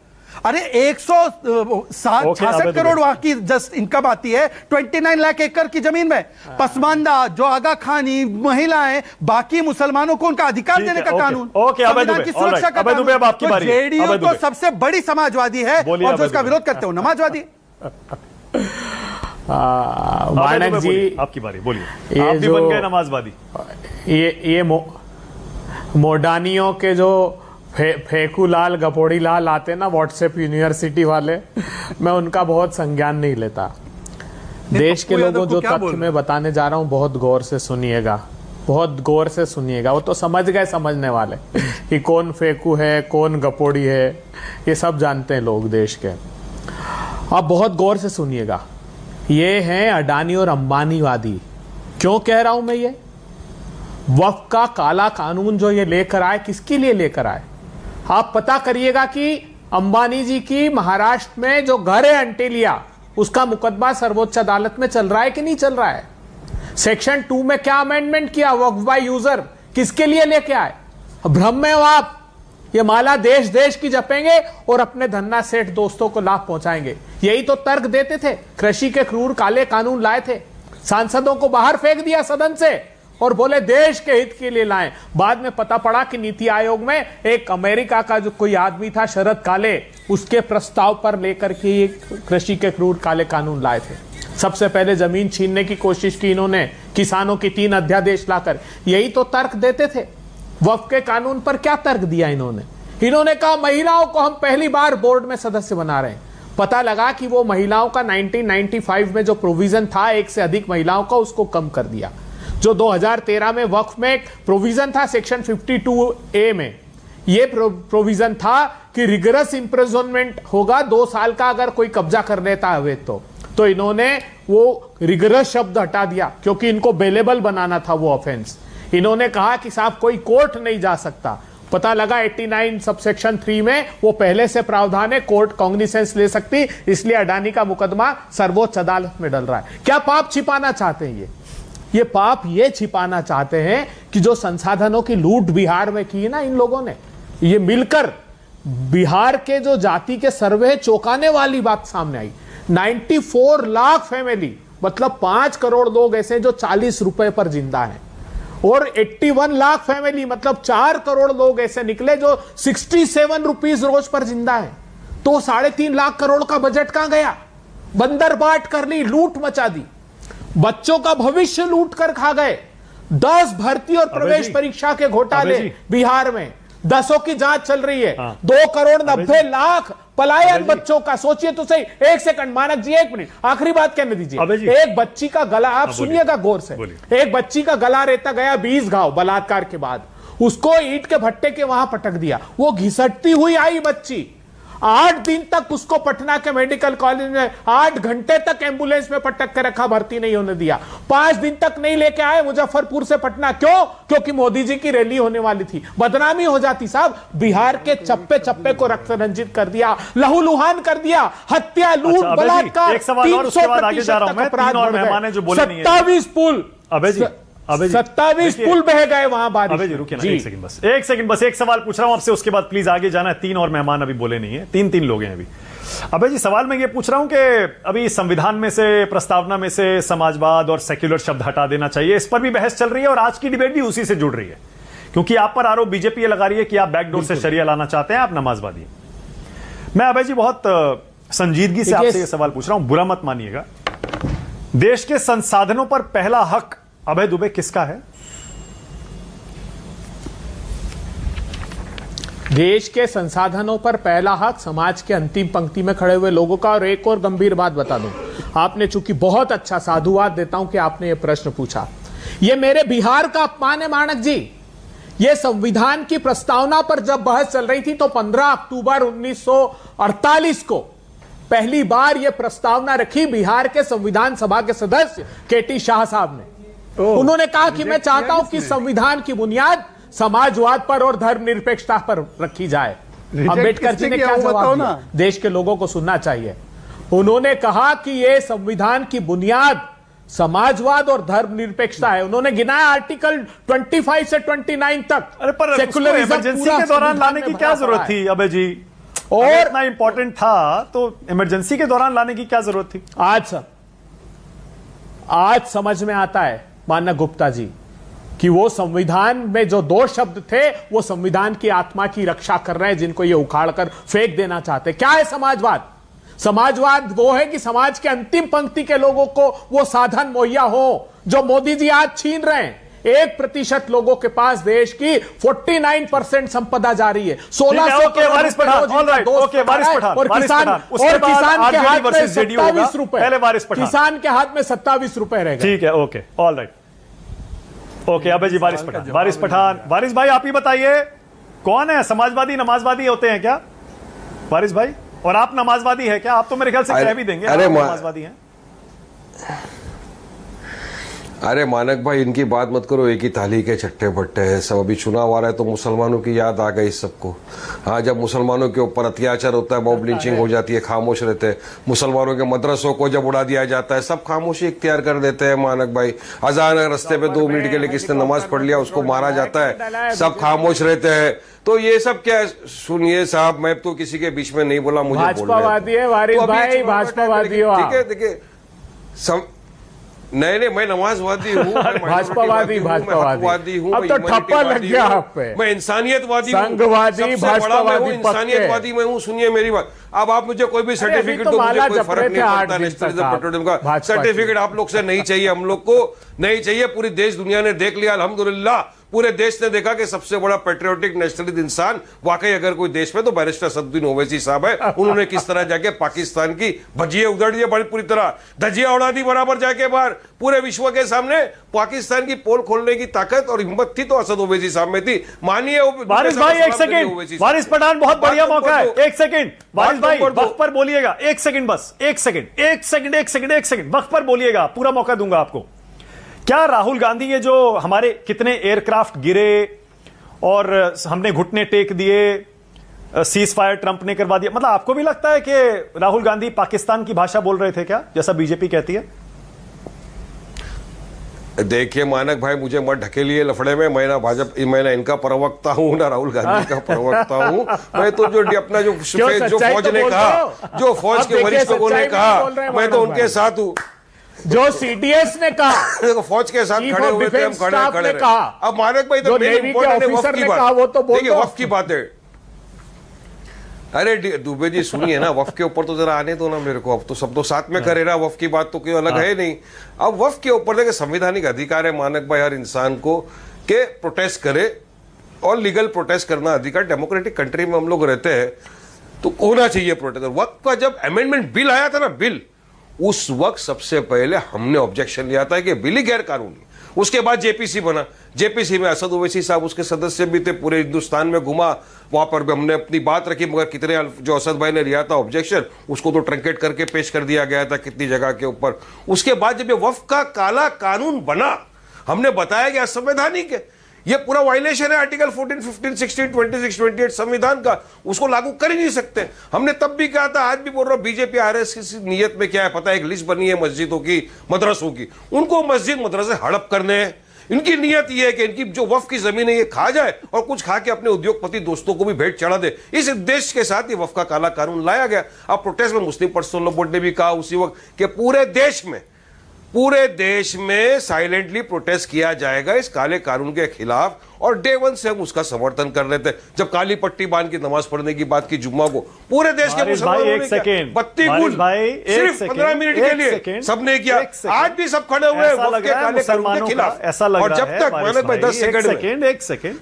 अरे 166 करोड़ वहां की जस्ट इनकम आती है 29 लाख एकड़ की जमीन में। पसमानदा, जो आगा खानी, महिलाएं, बाकी मुसलमानों को उनका अधिकार देने का कानून, संविधान की सुरक्षा का कानून। जेडीयू तो सबसे बड़ी समाजवादी है और जो इसका विरोध करते हो नमाजवादी। मानक जी आपकी बारी, बोलिए। आप भी बन गए नमाजवादी। ये मोडानियों के जो फेकू लाल गपोड़ी लाल आते ना व्हाट्सएप यूनिवर्सिटी वाले, मैं उनका बहुत संज्ञान नहीं लेता। देश के लोगों जो तथ्य मैं बताने जा रहा हूं बहुत गौर से सुनिएगा, बहुत गौर से सुनिएगा। वो तो समझ गए समझने वाले कि कौन फेकू है कौन गपोड़ी है, ये सब जानते हैं लोग देश के। आप बहुत गौर से सुनिएगा। ये हैं अडानी और अंबानीवादी। क्यों कह रहा हूं मैं ये? वक्फ का काला कानून जो ये लेकर आए, किसके लिए लेकर आए? आप पता करिएगा कि अंबानी जी की महाराष्ट्र में जो घर है अंटेलिया, उसका मुकदमा सर्वोच्च अदालत में चल रहा है कि नहीं चल रहा है? सेक्शन 2 में क्या अमेंडमेंट किया? वक्फ बाय यूजर किसके लिए लेके आए? भ्रम में हो आप। ये माला देश देश की जपेंगे और अपने धन्ना सेठ दोस्तों को लाभ पहुंचाएंगे। यही तो तर्क देते थे। कृषि के क्रूर काले कानून लाए थे, सांसदों को बाहर फेंक दिया सदन से और बोले देश के हित के लिए लाएं। बाद में पता पड़ा कि नीति आयोग में एक अमेरिका का जो कोई आदमी था शरद काले, उसके प्रस्ताव पर लेकर के ये कृषि के क्रूर काले कानून लाए थे। सबसे पहले जमीन छीनने की कोशिश की इन्होंने, किसानों की 3 अध्यादेश लाकर। यही तो तर्क देते थे। वक्फ के कानून पर क्या तर्क दिया इन्होंने? इन्होंने कहा महिलाओं को हम पहली बार बोर्ड में सदस्य बना रहे हैं। पता लगा कि वो महिलाओं का 1995 में जो प्रोविजन था 1 से अधिक महिलाओं का, उसको कम कर दिया। जो 2013 में वक्फ में एक प्रोविजन था सेक्शन 52A में, ये प्रोविजन था कि रिगरस इंप्रिजनमेंट होगा 2 साल का अगर कोई कब्जा कर लेता है तो इन्होंने वो रिगरस शब्द हटा दिया क्योंकि इनको बेलेबल बनाना था वो ऑफेंस। इन्होंने कहा कि साहब कोई कोर्ट नहीं जा सकता। पता लगा 89 सबसेक्शन 3 में वो पहले से प्रावधान है, कोर्ट कॉग्निसेंस ले सकती, इसलिए अडानी का मुकदमा सर्वोच्च अदालत में डल रहा है। क्या पाप छिपाना चाहते हैं ये पाप ये छिपाना चाहते हैं कि जो संसाधनों की लूट बिहार में की ना इन लोगों ने, ये मिलकर बिहार के जो जाति के सर्वे, चौंकाने वाली बात सामने आई। 94 लाख फैमिली, मतलब 5 करोड़ लोग ऐसे जो 40 रुपए पर जिंदा हैं, और 81 लाख फैमिली मतलब 4 करोड़ लोग ऐसे निकले जो 67 रुपीज रोज पर जिंदा है। तो 3.5 लाख करोड़ का बजट कहां गया? बंदर बाट कर ली, लूट मचा दी, बच्चों का भविष्य लूट कर खा गए। 10 भर्ती और प्रवेश परीक्षा के घोटाले बिहार में, 10 की जांच चल रही है। 2 करोड़ 90 लाख पलायन बच्चों का। सोचिए तो सही। 1 सेकंड मानक जी, 1 मिनट, आखिरी बात कहने दीजिए। एक बच्ची का गला, आप सुनिएगा गौर से, एक बच्ची का गला रहता गया 20 घाव बलात्कार के बाद, उसको ईंट के भट्टे के वहां पटक दिया। वो घिसटती हुई आई बच्ची, 8 दिन तक उसको पटना के मेडिकल कॉलेज में 8 घंटे तक एम्बुलेंस में पटक के रखा, भर्ती नहीं होने दिया। 5 दिन तक नहीं लेके आए मुजफ्फरपुर से पटना। क्यों? क्योंकि मोदी जी की रैली होने वाली थी, बदनामी हो जाती। साहब बिहार के चप्पे चप्पे को रक्त रंजित कर दिया, लहूलुहान कर दिया, हत्या, लूट, बलात्कार, 27 पुल, 27 पुल बह गए वहां बारिश। अबे जी रुकिए ना, एक सेकंड बस एक सवाल पूछ रहा हूं आपसे, उसके बाद प्लीज आगे जाना है। 3 और मेहमान अभी बोले नहीं है, 3 लोग हैं अभी। अबे जी सवाल मैं ये पूछ रहा हूं कि अभी संविधान में से, प्रस्तावना में से समाजवाद और सेक्युलर शब्द हटा देना चाहिए, इस पर भी बहस चल रही है और आज की डिबेट भी उसी से जुड़ रही है, क्योंकि आप पर आरोप बीजेपी ये लगा रही है कि आप बैकडोर से शरिया लाना चाहते हैं, आप नमाजवादी हैं। मैं अबे जी बहुत संजीदगी से आपसे ये सवाल पूछ रहा हूं, बुरा मत मानिएगा। देश के संसाधनों पर पहला हक अभय दुबे किसका है? देश के संसाधनों पर पहला हक समाज के अंतिम पंक्ति में खड़े हुए लोगों का। और एक और गंभीर बात बता दूं, आपने चूंकि बहुत अच्छा साधुवाद देता हूं कि आपने ये प्रश्न पूछा, ये मेरे बिहार का अपमान है मानक जी। ये संविधान की प्रस्तावना पर जब बहस चल रही थी तो 15 अक्टूबर 1948 को पहली बार यह प्रस्तावना रखी बिहार के संविधान सभा के सदस्य केटी शाह साहब ने। उन्होंने कहा कि मैं चाहता हूं कि संविधान की बुनियाद समाजवाद पर और धर्मनिरपेक्षता पर रखी जाए। अम्बेडकर जी ने क्या जवाब दिया? देश के लोगों को सुनना चाहिए। उन्होंने कहा कि यह संविधान की बुनियाद समाजवाद और धर्मनिरपेक्षता है। उन्होंने गिनाया आर्टिकल 25 से 29 तक। अरे पर सेकुलरिज्म इमरजेंसी के दौरान लाने की क्या जरूरत थी अबे जी? और अगर इतना इंपॉर्टेंट था तो इमरजेंसी के दौरान लाने की क्या जरूरत थी? आज समझ में आता है माननीय गुप्ता जी कि वो संविधान में जो 2 शब्द थे वो संविधान की आत्मा की रक्षा कर रहे हैं, जिनको ये उखाड़कर फेंक देना चाहते हैं। क्या है समाजवाद? समाजवाद वो है कि समाज के अंतिम पंक्ति के लोगों को वो साधन मुहैया हो जो मोदी जी आज छीन रहे हैं। 1% लोगों के पास देश की 49% संपदा जा रही है। 1600 ओके वारिस पठान, ऑल राइट, ओके वारिस पठान, और वारिस किसान पठान, उसके बाद के हाथ आरजेडी में वर्सेस जेडीयू होगा। 27 रुपए, पहले वारिस पठान, किसान के हाथ में 27 रुपए रहेगा। ठीक है, ओके, ऑल राइट, ओके। अबे जी वारिस पठान, वारिस भाई आप ही बताइए कौन है समाजवादी नमाजवादी होते हैं क्या वारिस भाई? और आप नमाजवादी है क्या? आप तो मेरे ख्याल से कह भी देंगे आप नमाजवादी हैं। अरे मानक भाई इनकी बात मत करो, एक ही थाली के चट्टे बट्टे हैं सब। अभी चुनाव आ रहा है तो मुसलमानों की याद आ गई सबको। हाँ, जब मुसलमानों के ऊपर अत्याचार होता है, मॉब लिंचिंग हो जाती है, खामोश रहते हैं। मुसलमानों के मदरसों को जब उड़ा दिया जाता है सब खामोशी इख्तियार कर देते हैं मानक भाई। अजान रास्ते पे 2 मिनट के लिए किसने नमाज पढ़ लिया उसको मारा जाता है, सब खामोश रहते हैं। तो ये सब क्या है? सुनिए साहब, मैं तो किसी के बीच में नहीं बोला, मुझे भाजपावादी है वारिस भाई, भाजपावादी हो आप। देखिए नहीं, मैं नमाजवादी हूँ, भाजपावादी हूँ, अब तो ठप्पा लग गया आप पे। मैं इंसानियतवादी हूँ, संघवादी, भाजपावादी, इंसानियतवादी मैं हूँ। सुनिए मेरी बात, अब आप मुझे कोई भी सर्टिफिकेट तो मुझे कोई फर्क नहीं पड़ता। नेशनलिज्म पेट्रोलियम का सर्टिफिकेट आप लोग से नहीं चाहिए, हम लोग को नहीं चाहिए। पूरी देश दुनिया ने देख लिया अल्हम्दुलिल्लाह, पूरे देश ने देखा कि सबसे बड़ा पेट्रियोटिक नेशनलिस्ट इंसान वाकई अगर कोई देश में तो बैरिस्टर सदुद्दीन ओवैसी साहब है। उन्होंने किस तरह जाके पाकिस्तान की भजिए उधड़ दिए, बड़ी पूरी तरह धजिया उड़ा दी बराबर जाके बाहर पूरे विश्व के सामने। पाकिस्तान की पोल खोलने की ताकत और हिम्मत थी तो असद ओवैसी साहब में थी। मानिए वारिस भाई एक सेकंड, वारिस पठान बहुत बढ़िया मौका है, एक सेकंड वारिस भाई वक्त पर बोलिएगा, एक सेकंड बस, एक सेकंड वक्त पर बोलिएगा, पूरा मौका दूंगा आपको। क्या राहुल गांधी ये जो हमारे कितने एयरक्राफ्ट गिरे और हमने घुटने टेक दिए, सीज फायर ट्रंप ने करवा दिया, मतलब आपको भी लगता है कि राहुल गांधी पाकिस्तान की भाषा बोल रहे थे क्या, जैसा बीजेपी कहती है? देखिए मानक भाई, मुझे मत ढकेलिए लफड़े में। मैं ना भाजपा, मैं ना इनका प्रवक्ता हूँ ना राहुल गांधी का प्रवक्ता हूँ। मैं तो जो अपना जो फौज ने कहा, जो फौज के वरिष्ठों ने कहा, मैं तो उनके साथ हूँ। जो सीडीएस ने कहा, फौज के साथ खड़े हुए थे, हम खड़े कहा। अब मानक भाई तो मेन इंपॉर्टेंट है वक्त की बात। देखिए वक्त की बात है। अरे दुबे जी सुनिए ना, वफ के ऊपर तो जरा आने दो ना मेरे को। अब तो सब तो साथ में करे ना, वफ की बात तो कोई अलग है नहीं। अब वफ के ऊपर देखिए संवैधानिक अधिकार है मानक भाई हर इंसान को के प्रोटेस्ट करे, और लीगल प्रोटेस्ट करना अधिकार। डेमोक्रेटिक कंट्री में हम लोग रहते हैं तो होना चाहिए प्रोटेस्ट। वक्त का जब अमेंडमेंट बिल आया था ना, बिल, उस वक्त सबसे पहले हमने ऑब्जेक्शन लिया था कि बिल ही गैर कानूनी। उसके बाद जेपीसी बना, जेपीसी में असद ओवैसी साहब उसके सदस्य भी थे, पूरे हिंदुस्तान में घुमा, वहां पर भी हमने अपनी बात रखी। मगर कितने जो असद भाई ने लिया था ऑब्जेक्शन, उसको तो ट्रंकेट करके पेश कर दिया गया था कितनी जगह के ऊपर। उसके बाद जब ये वक्फ का काला कानून बना, हमने बताया कि असंवैधानिक है, ये पूरा वायलेशन है आर्टिकल 14, 15, 16, 26, 28 संविधान का, उसको लागू कर ही नहीं सकते। हमने तब भी कहा था, आज भी बोल रहा हूं, बीजेपी आरएसएस की नीयत में क्या है पता है? एक लिस्ट बनी है मस्जिदों की, मदरसों की, उनको मस्जिद मदरसे हड़प करने हैं। इनकी नीयत ये है कि इनकी जो वक्फ की जमीन है ये खा जाए और कुछ खा के अपने उद्योगपति दोस्तों को भी भेंट चढ़ा दे। इस उद्देश्य के साथ ये वक्फ का काला कानून लाया गया। अब प्रोटेस्ट में मुस्लिम पर्सनल लॉ बोर्ड ने भी कहा उसी वक्त कि पूरे देश में साइलेंटली प्रोटेस्ट किया जाएगा इस काले कानून के खिलाफ, और डे वन से हम उसका समर्थन कर रहे थे। जब काली पट्टी बांध की नमाज पढ़ने की बात की जुम्मा को, पूरे देश के मुसलमानों ने बत्ती गुल सिर्फ 15 मिनट के लिए सबने किया। आज भी सब खड़े हुए वक्फ के काले कानून के खिलाफ। ऐसा लग और जब तक मानक भाई 10 सेकंड एक सेकंड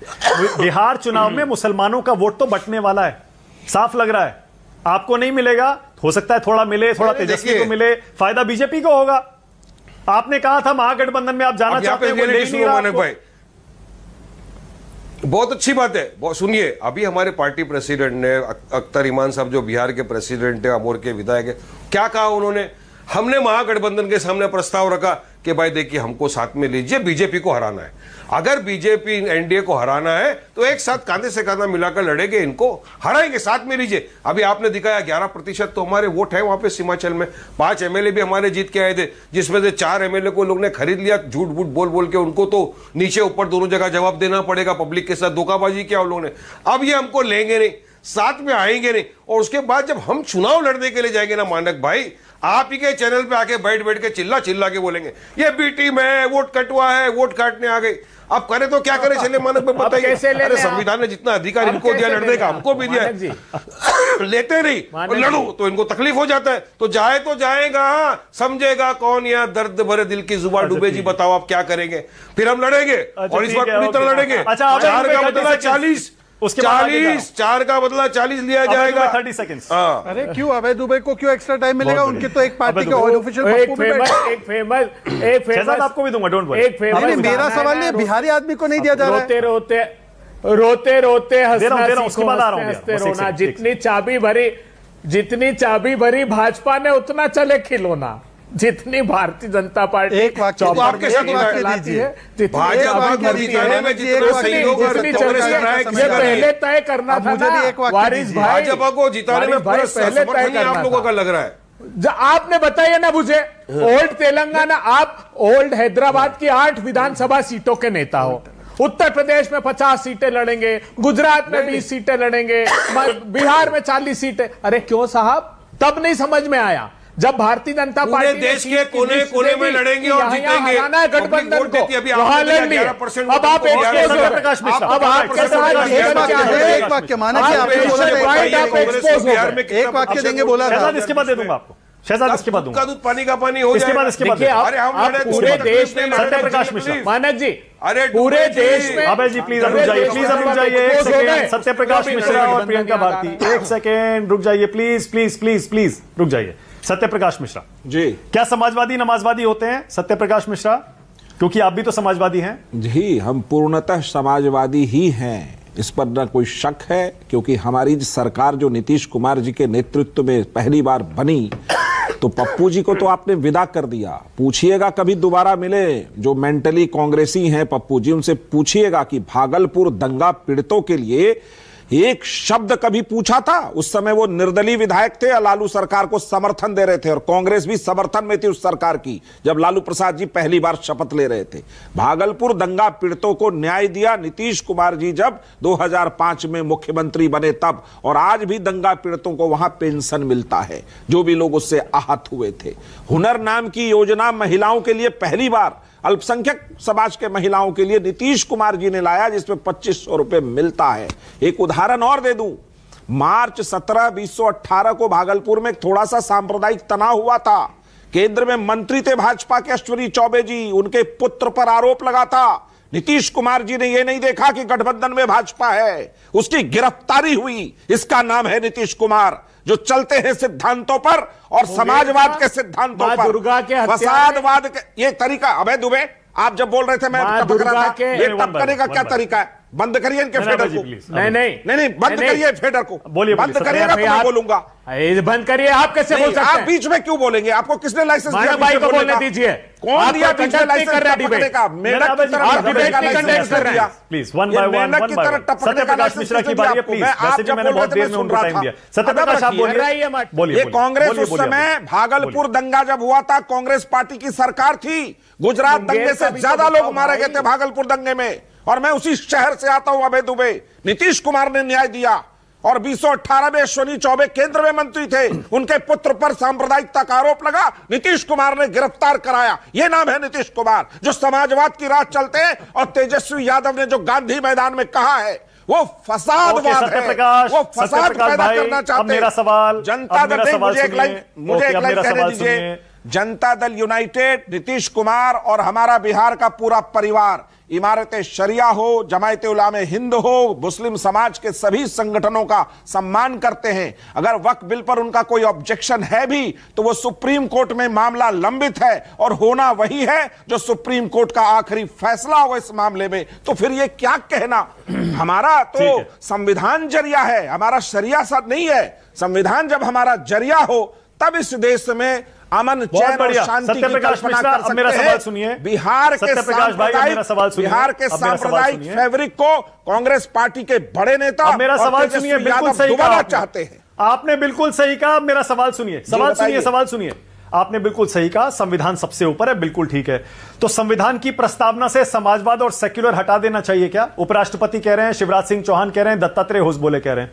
बिहार चुनाव में मुसलमानों का वोट तो बंटने वाला है, साफ लग रहा है। आपको नहीं मिलेगा, हो सकता है थोड़ा मिले, थोड़ा तेजस्वी को मिले, फायदा बीजेपी को होगा। आपने कहा था महागठबंधन में आप जाना चाहते हैं, मानक भाई बहुत अच्छी बात है। सुनिए, अभी हमारे पार्टी प्रेसिडेंट ने, अख्तर ईमान साहब जो बिहार के प्रेसिडेंट है, अमोर के विधायक है, क्या कहा उन्होंने? हमने महागठबंधन के सामने प्रस्ताव रखा कि भाई देखिए हमको साथ में लीजिए, बीजेपी को हराना है। अगर बीजेपी एनडीए को हराना है तो एक साथ कांधे से कांधा मिलाकर लड़ेंगे, इनको हराएंगे, साथ में लीजिए। अभी आपने दिखाया 11% तो हमारे वोट है वहां पे हिमाचल में। 5 एमएलए भी हमारे जीत के आए थे, जिसमें से 4 एमएलए को लोग ने खरीद लिया झूठ बूठ बोल बोल के। उनको तो नीचे ऊपर दोनों जगह जवाब देना पड़ेगा, पब्लिक के साथ धोखाबाजी किया उन लोगों ने। अब ये हमको लेंगे नहीं। साथ में आएंगे नहीं। और उसके बाद जब हम चुनाव लड़ने के लिए जाएंगे ना मानक भाई, आप ही के चैनल पे आके बैठ बैठ के चिल्ला चिल्ला के बोलेंगे ये बी टीम है, वोट कटवा है, वोट काटने आ गई। अब करे तो क्या करे, चले मानक भाई बताइए। अरे संविधान ने जितना अधिकार इनको दिया लड़ने का, हमको भी दिया है। लेते नहीं और लड़ो तो इनको तकलीफ हो जाता है। तो जाएगा, समझेगा कौन यहाँ दर्द भरे दिल की जुबान डूबे जी, बताओ आप क्या करेंगे। फिर हम लड़ेंगे और इस बार पूरी तरह लड़ेंगे। 4 का बदला 40, 4 का बदला 40 लिया जाएगा। 30 सेकंड्स। अरे क्यों अभय दुबे को क्यों एक्स्ट्रा टाइम मिलेगा? उनके तो एक पार्टी के ऑफिशियल एक फेमस आपको भी दूंगा, डोंट वरी। मेरा सवाल है, बिहारी आदमी को नहीं दिया जा रहा है। रोते हंसना उसके बाद आ रहा हूं, हंसते रोना। जितनी चाबी भरी भाजपा ने उतना चले खिलौना, जितनी भारतीय जनता पार्टी एक वाक्य आपके साथ दीजिए। ये पहले तय करना था ना वारिस भाई, भाजपा को जिताने में पूरा पहले तय करना आप लोगों का लग रहा है। आपने बताइए ना मुझे, ओल्ड तेलंगाना, आप ओल्ड हैदराबाद की 8 विधानसभा सीटों के नेता हो, उत्तर प्रदेश में 50 सीटें लड़ेंगे, गुजरात में 20 सीटें लड़ेंगे, बिहार में 40 सीटें। अरे क्यों साहब, तब नहीं समझ में आया जब भारतीय जनता पार्टी देश के कोने कोने में लड़ेंगे और जीतेंगे। गठबंधन को वहां लड़ लिए। अब आप प्रकाश मिश्रा, अब आपके साथ एक वाक्य माना कि आपने बोला एक वाक्य देंगे बोला था। शहजाद इसके बाद दे दूंगा आपको, शहजाद इसके बाद दूंगा। का दूध पानी का पानी हो इसके बाद देखिए, आप पूरे देश में सत्यप्रकाश मिश्रा, मानक जी, अरे पूरे देश में अभय जी प्लीज रुक जाइए, प्लीज रुक जाइए एक सेकंड। सत्यप्रकाश मिश्रा और प्रियंका भारती, एक सेकंड रुक जाइए प्लीज प्लीज प्लीज प्लीज रुक जाइए। सत्यप्रकाश मिश्रा जी, क्या समाजवादी नमाजवादी होते हैं सत्यप्रकाश मिश्रा? क्योंकि आप भी तो समाजवादी हैं। जी, हम पूर्णतः समाजवादी ही हैं, इस पर न कोई शक है। क्योंकि हमारी सरकार जो नीतीश कुमार जी के नेतृत्व में पहली बार बनी, तो पप्पू जी को तो आपने विदा कर दिया। पूछिएगा कभी दोबारा मिले जो मेंटली कांग्रेसी हैं पप्पू जी, उनसे पूछिएगा कि भागलपुर दंगा पीड़ितों के लिए एक शब्द कभी पूछा था? उस समय वो निर्दलीय विधायक थे, लालू सरकार को समर्थन दे रहे थे और कांग्रेस भी समर्थन में थी उस सरकार की, जब लालू प्रसाद जी पहली बार शपथ ले रहे थे। भागलपुर दंगा पीड़ितों को न्याय दिया नीतीश कुमार जी जब 2005 में मुख्यमंत्री बने तब, और आज भी दंगा पीड़ितों को वहां पेंशन मिलता है, जो भी लोग उससे आहत हुए थे। हुनर नाम की योजना महिलाओं के लिए पहली बार अल्पसंख्यक समाज के महिलाओं के लिए नीतीश कुमार जी ने लाया, जिसमें 2500 रुपए मिलता है। एक उदाहरण और दे दूं, मार्च 17, 2018 को भागलपुर में थोड़ा सा सांप्रदायिक तनाव हुआ था। केंद्र में मंत्री थे भाजपा के अश्विनी चौबे जी, उनके पुत्र पर आरोप लगा था। नीतीश कुमार जी ने यह नहीं देखा कि गठबंधन में भाजपा है, उसकी गिरफ्तारी हुई। इसका नाम है नीतीश कुमार, जो चलते हैं सिद्धांतों पर और समाजवाद के सिद्धांतों पर, दुर्गा के फसादवाद के ये तरीका। अबे दुबे, आप जब बोल रहे थे मैं टपक रहा था, ये टपकने का क्या तरीका है? बंद करिए इनके फेडर को। नहीं, बंद करिए फेडर को, बंद करिएगा तो मैं बोलूंगा। बंद करिए, आप कैसे बोल सकते हैं? आप बीच में क्यों बोलेंगे? आपको किसने लाइसेंस दिया? भाई को बोलने दीजिए। कौन दिया बीच में लाइसेंस टपकने का? मेंढक की तरह टपकने का लाइसेंस दिया। Please one by one. Satyaprakash Mishra की बारी है प्लीज। वैसे भी मैंने बहुत देर में उनको टाइम दिया। सत्यप्रकाश आप बोलिए। ये कांग्रेस उस समय भागलपुर दंगा जब हुआ था, कांग्रेस पार्टी की सरकार थी। गुजरात दंगे से ज्यादा लोग मारे गए थे भागलपुर दंगे में, और मैं उसी शहर से आता हूं अभय दुबे। नीतीश कुमार ने न्याय दिया, और 2018 में अश्विनी चौबे केंद्र में मंत्री थे, उनके पुत्र पर सांप्रदायिकता का आरोप लगा, नीतीश कुमार ने गिरफ्तार कराया। यह नाम है नीतीश कुमार, जो समाजवाद की राह चलते हैं। और तेजस्वी यादव ने जो गांधी मैदान में कहा है वो फसादवाद है, वो फसाद पैदा करना चाहते हैं। मेरा सवाल, जनता दल, मुझे एक लाइन कहने दीजिए। जनता दल यूनाइटेड, नीतीश कुमार और हमारा बिहार का पूरा परिवार, इमारत शरिया हो, जमायत उलामे हिंद हो, मुस्लिम समाज के सभी संगठनों का सम्मान करते हैं। अगर वक्फ बिल पर उनका कोई ऑब्जेक्शन है भी तो वो सुप्रीम कोर्ट में मामला लंबित है, और होना वही है जो सुप्रीम कोर्ट का आखिरी फैसला हो इस मामले में। तो फिर ये क्या कहना, हमारा तो संविधान जरिया है, हमारा शरिया सा नहीं है। संविधान जब हमारा जरिया हो तब इस देश में अमन, चैन और शांति की कल्पना कर सकते हैं। बिहार के सांप्रदायिक फैब्रिक को कांग्रेस पार्टी के बड़े नेता मेरा सवाल सुनिए, बिल्कुल सही कहा चाहते हैं। आपने बिल्कुल सही कहा। मेरा सवाल सुनिए, सवाल सुनिए। आपने बिल्कुल सही कहा, संविधान सबसे ऊपर है, बिल्कुल ठीक है। तो संविधान की प्रस्तावना से समाजवाद और सेक्युलर हटा देना चाहिए क्या? उपराष्ट्रपति कह रहे हैं, शिवराज सिंह चौहान कह रहे हैं, दत्तात्रेय होसबोले कह रहे हैं।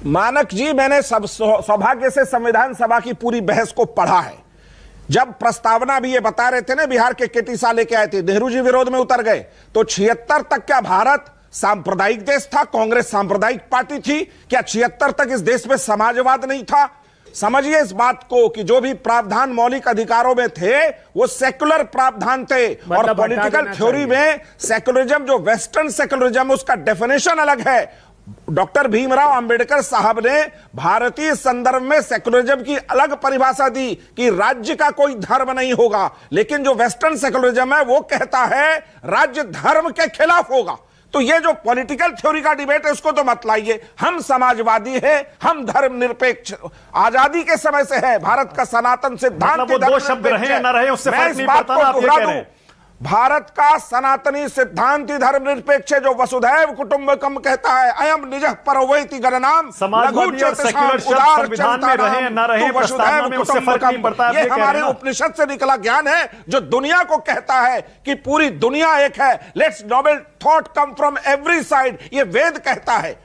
मानक जी, मैंने सब सौभाग्य से संविधान सभा की पूरी बहस को पढ़ा है। जब प्रस्तावना भी ये बता रहे थे ना, बिहार के केटी शाह लेके आए थे, नेहरू जी विरोध में उतर गए, तो 76 तक क्या भारत सांप्रदायिक देश था? कांग्रेस सांप्रदायिक पार्टी थी क्या? 76 तक इस देश में समाजवाद नहीं था? समझिए इस बात को कि जो भी प्रावधान मौलिक अधिकारों में थे वो सेकुलर प्रावधान थे। और पॉलिटिकल थ्योरी में सेकुलरिज्म, जो वेस्टर्न सेकुलरिज्म, उसका डेफिनेशन अलग है। डॉक्टर भीमराव अंबेडकर साहब ने भारतीय संदर्भ में सेकुलरिज्म की अलग परिभाषा दी कि राज्य का कोई धर्म नहीं होगा, लेकिन जो वेस्टर्न सेकुलरिज्म है वो कहता है राज्य धर्म के खिलाफ होगा। तो ये जो पॉलिटिकल थ्योरी का डिबेट है उसको तो मत लाइए। हम समाजवादी है, हम धर्मनिरपेक्ष आजादी के समय से है। भारत का सनातन सिद्धांत, मतलब वो दो शब्द रहे या ना रहे उससे फर्क नहीं पड़ता ना, आप ये कह रहे हैं। भारत का सनातनी सिद्धांत ही धर्मनिरपेक्ष है, जो वसुधैव कुटुंबकम कहता है, अयम निजः परवैति गणनाम, समाजवादी और सेक्युलर शब्द संविधान में रहे या ना रहे, प्रस्तावना में उससे फर्क नहीं पड़ता। ये हमारे उपनिषद से निकला ज्ञान है जो दुनिया को कहता है कि पूरी दुनिया एक है। Let's noble thought come from every side, ये वेद कहता है।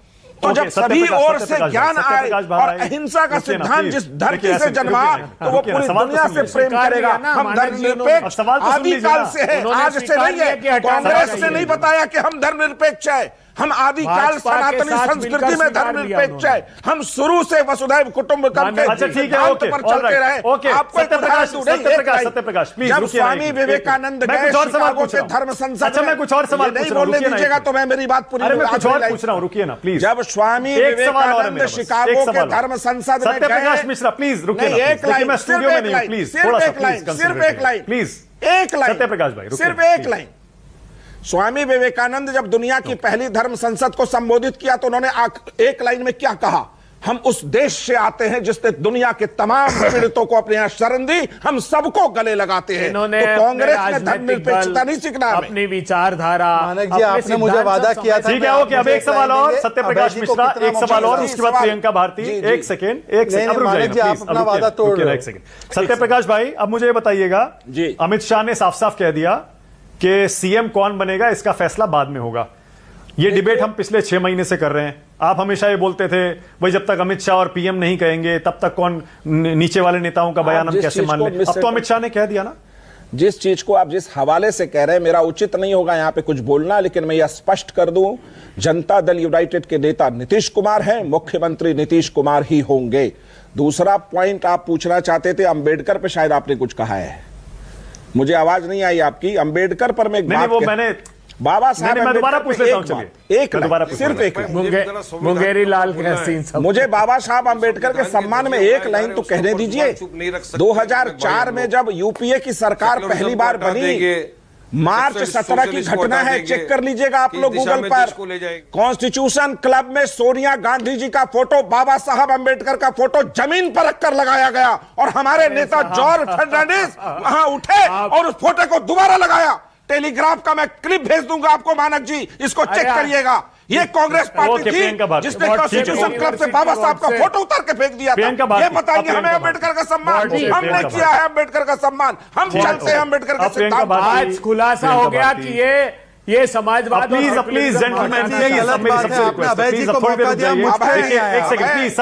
तो जब सभी ओर से ज्ञान आए और अहिंसा का सिद्धांत जिस धरती से जन्मा, तो वो पूरी दुनिया से प्रेम करेगा। हम धर्मनिरपेक्ष आदिकाल से है, आज से नहीं है। कांग्रेस ने नहीं बताया कि हम धर्मनिरपेक्ष है। हम आदिकाल सनातनी संस्कृति में धर्मनिरपेक्ष है। हम शुरू से वसुधैव कुटुंबकम के सिद्धांत पर चलते रहे। आपको सत्यप्रकाश प्लीज, जब स्वामी विवेकानंद गए शिकागो के धर्म संसद में, कुछ और सवाल नहीं बोलने दीजिएगा तो मैं मेरी बात पूरी पूछ रहा हूँ, रुकिए ना प्लीज। जब स्वामी विवेकानंद शिकागो के धर्म संसद में सत्यप्रकाश मिश्रा प्लीज रुकिए, एक लाइन, सिर्फ एक लाइन, सिर्फ एक लाइन, प्लीज एक लाइन, सत्यप्रकाश भाई सिर्फ एक लाइन। स्वामी विवेकानंद जब दुनिया की पहली धर्म संसद को संबोधित किया तो उन्होंने एक लाइन में क्या कहा? हम उस देश से आते हैं जिसने दुनिया के तमाम पीड़ितों को अपने यहां शरण दी, हम सबको गले लगाते हैं। तो कांग्रेस ने धर्मनिरपेक्षता नहीं सीखना, अपनी विचारधारा। मानक जी, आपने मुझे वादा किया था। ठीक है, ओके, अब एक सवाल और सत्यप्रकाश मिश्रा, एक सवाल और, उसके बाद प्रियंका भारती। एक सेकेंड, अपना वादा तोड़ रहे हैं। सत्यप्रकाश भाई, अब मुझे बताइएगा, अमित शाह ने साफ साफ कह दिया कि सीएम कौन बनेगा इसका फैसला बाद में होगा। ये डिबेट हम पिछले 6 महीने से कर रहे हैं। आप हमेशा ये बोलते थे भाई जब तक अमित शाह और पीएम नहीं कहेंगे तब तक कौन नीचे वाले नेताओं का बयान हम कैसे मान लें। अब तो अमित शाह ने कह दिया ना। जिस चीज को आप जिस हवाले से कह रहे हैं, मेरा उचित नहीं होगा यहां पे कुछ बोलना, लेकिन मैं यह स्पष्ट कर दूं, जनता दल यूनाइटेड के नेता नीतीश कुमार हैं, मुख्यमंत्री नीतीश कुमार ही होंगे। दूसरा पॉइंट आप पूछना चाहते थे, अंबेडकर पे शायद आपने कुछ कहा है, मुझे आवाज नहीं आई आपकी। अंबेडकर पर मैं मैंने बाबा साहब, मैं दोबारा पूछ लेता हूं, चलिए एक दोबारा सिर्फ एक मुंगेरी लाल के सीन सब। मुझे बाबा साहब अंबेडकर के सम्मान में एक लाइन तो कहने दीजिए। 2004 में जब यूपीए की सरकार पहली बार बनी, मार्च 17 की घटना है, चेक कर लीजिएगा आप लोग गूगल पर। कॉन्स्टिट्यूशन क्लब में सोनिया गांधी जी का फोटो, बाबा साहब अंबेडकर का फोटो जमीन पर रखकर लगाया गया और हमारे नेता जॉर्ज फर्नांडिस वहां उठे और उस फोटो को दोबारा लगाया। टेलीग्राफ का मैं क्लिप भेज दूंगा आपको, मानक जी, इसको चेक करिएगा। ये कांग्रेस पार्टी थी जिसने कॉन्स्टिट्यूशन क्लब से बाबा साहब का फोटो उतार के फेंक दिया था। ये बताइए हमें अम्बेडकर का सम्मान? हमने किया है अम्बेडकर का सम्मान, हम चलते हैं अम्बेडकर का सिद्धांत। आज खुलासा हो गया कि ये समाजवाद। प्लीज जेंटलमैन, मेरी सबसे रिक्वेस्ट है, प्लीज थोड़ी देर रुक जाइए। एक सेकंड प्लीज,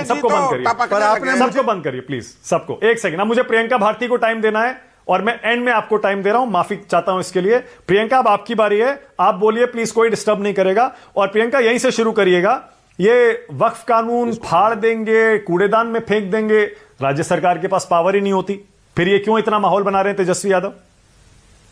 सबको बंद करिए, सबको बंद करिए प्लीज, सबको। एक सेकंड, अब मुझे प्रियंका भारती को टाइम देना है और मैं एंड में आपको टाइम दे रहा हूं, माफी चाहता हूं इसके लिए। प्रियंका, अब आपकी बारी है, आप बोलिए प्लीज, कोई डिस्टर्ब नहीं करेगा। और प्रियंका यहीं से शुरू करिएगा। ये वक्फ कानून फाड़ देंगे, कूड़ेदान में फेंक देंगे, राज्य सरकार के पास पावर ही नहीं होती, फिर ये क्यों इतना माहौल बना रहे हैं तेजस्वी यादव?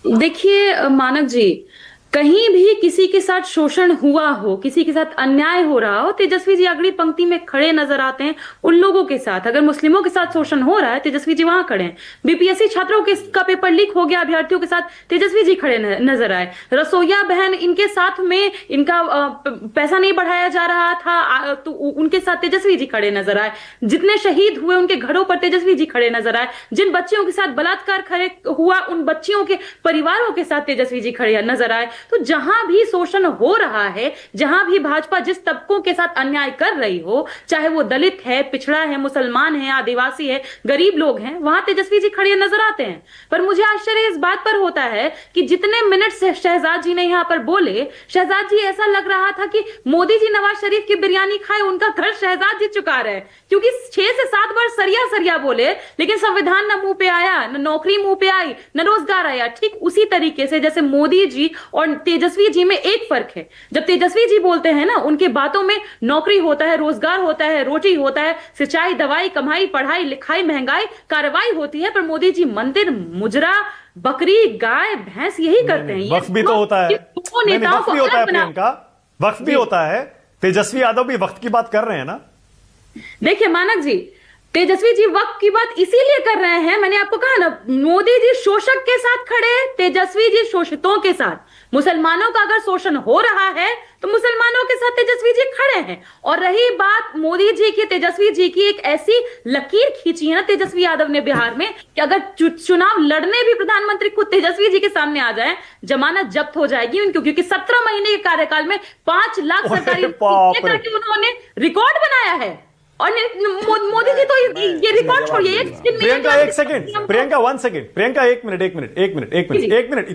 देखिए मानक जी, कहीं भी किसी के साथ शोषण हुआ हो, किसी के साथ अन्याय हो रहा हो, तेजस्वी जी अगली पंक्ति में खड़े नजर आते हैं उन लोगों के साथ। अगर मुस्लिमों के साथ शोषण हो रहा है, तेजस्वी जी वहां खड़े हैं। बीपीएससी छात्रों का पेपर लीक हो गया, अभ्यर्थियों के साथ तेजस्वी जी खड़े नजर आए। रसोईया बहन, इनके साथ में इनका पैसा नहीं बढ़ाया जा रहा था तो उनके साथ तेजस्वी जी खड़े नजर आए। जितने शहीद हुए उनके घरों पर तेजस्वी जी खड़े नजर आए। जिन बच्चियों के साथ बलात्कार हुआ उन बच्चियों के परिवारों के साथ तेजस्वी जी खड़े नजर आए। तो जहां भी शोषण हो रहा है, जहां भी भाजपा जिस तबकों के साथ अन्याय कर रही हो, चाहे वो दलित है, पिछड़ा है, मुसलमान है, आदिवासी है, गरीब लोग हैं, वहां तेजस्वी जी खड़े नजर आते हैं। पर मुझे आश्चर्य इस बात पर होता है कि जितने मिनट से शहजाद जी ने यहां पर बोले, शहजाद जी ऐसा लग रहा था कि मोदी जी नवाज शरीफ की बिरयानी खाए, उनका घर शहजाद जी चुका रहे, क्योंकि 6 से 7 बार सरिया सरिया बोले, लेकिन संविधान न मुंह पे आया, न नौकरी मुंह पे आई, न रोजगार आया। ठीक उसी तरीके से जैसे मोदी जी और तेजस्वी जी में एक फर्क है, जब तेजस्वी जी बोलते हैं ना, उनके बातों में नौकरी होता है, रोजगार होता है, रोटी होता है, सिंचाई, दवाई, कमाई, पढ़ाई, लिखाई, महंगाई, कार्रवाई होती है। पर मोदी जी मंदिर, मुजरा, बकरी, गाय, भैंस यही करते हैं। वक्फ भी तो होता है, वक्फ भी होता है प्रियंका, वक्फ भी होता है। तेजस्वी यादव भी वक्त की बात कर रहे हैं ना। देखिए मानक जी, तेजस्वी जी वक्त की बात इसीलिए कर रहे हैं, मैंने आपको कहा ना, मोदी जी शोषक के साथ खड़े, तेजस्वी जी शोषितों के साथ। मुसलमानों का अगर शोषण हो रहा है तो मुसलमानों के साथ तेजस्वी जी खड़े हैं। और रही बात मोदी जी की, तेजस्वी जी की एक ऐसी लकीर खींची है ना तेजस्वी यादव ने बिहार में कि अगर चुनाव लड़ने भी प्रधानमंत्री खुद तेजस्वी जी के सामने आ जाए, जमानत जब्त हो जाएगी उनकी, क्योंकि 17 महीने के कार्यकाल में 5 लाख सरकारी करके उन्होंने रिकॉर्ड बनाया है। और मोदी जी तो ये रिकॉर्ड छोड़िए, प्रियंका एक सेकंड, प्रियंका 1 सेकंड, प्रियंका एक मिनट,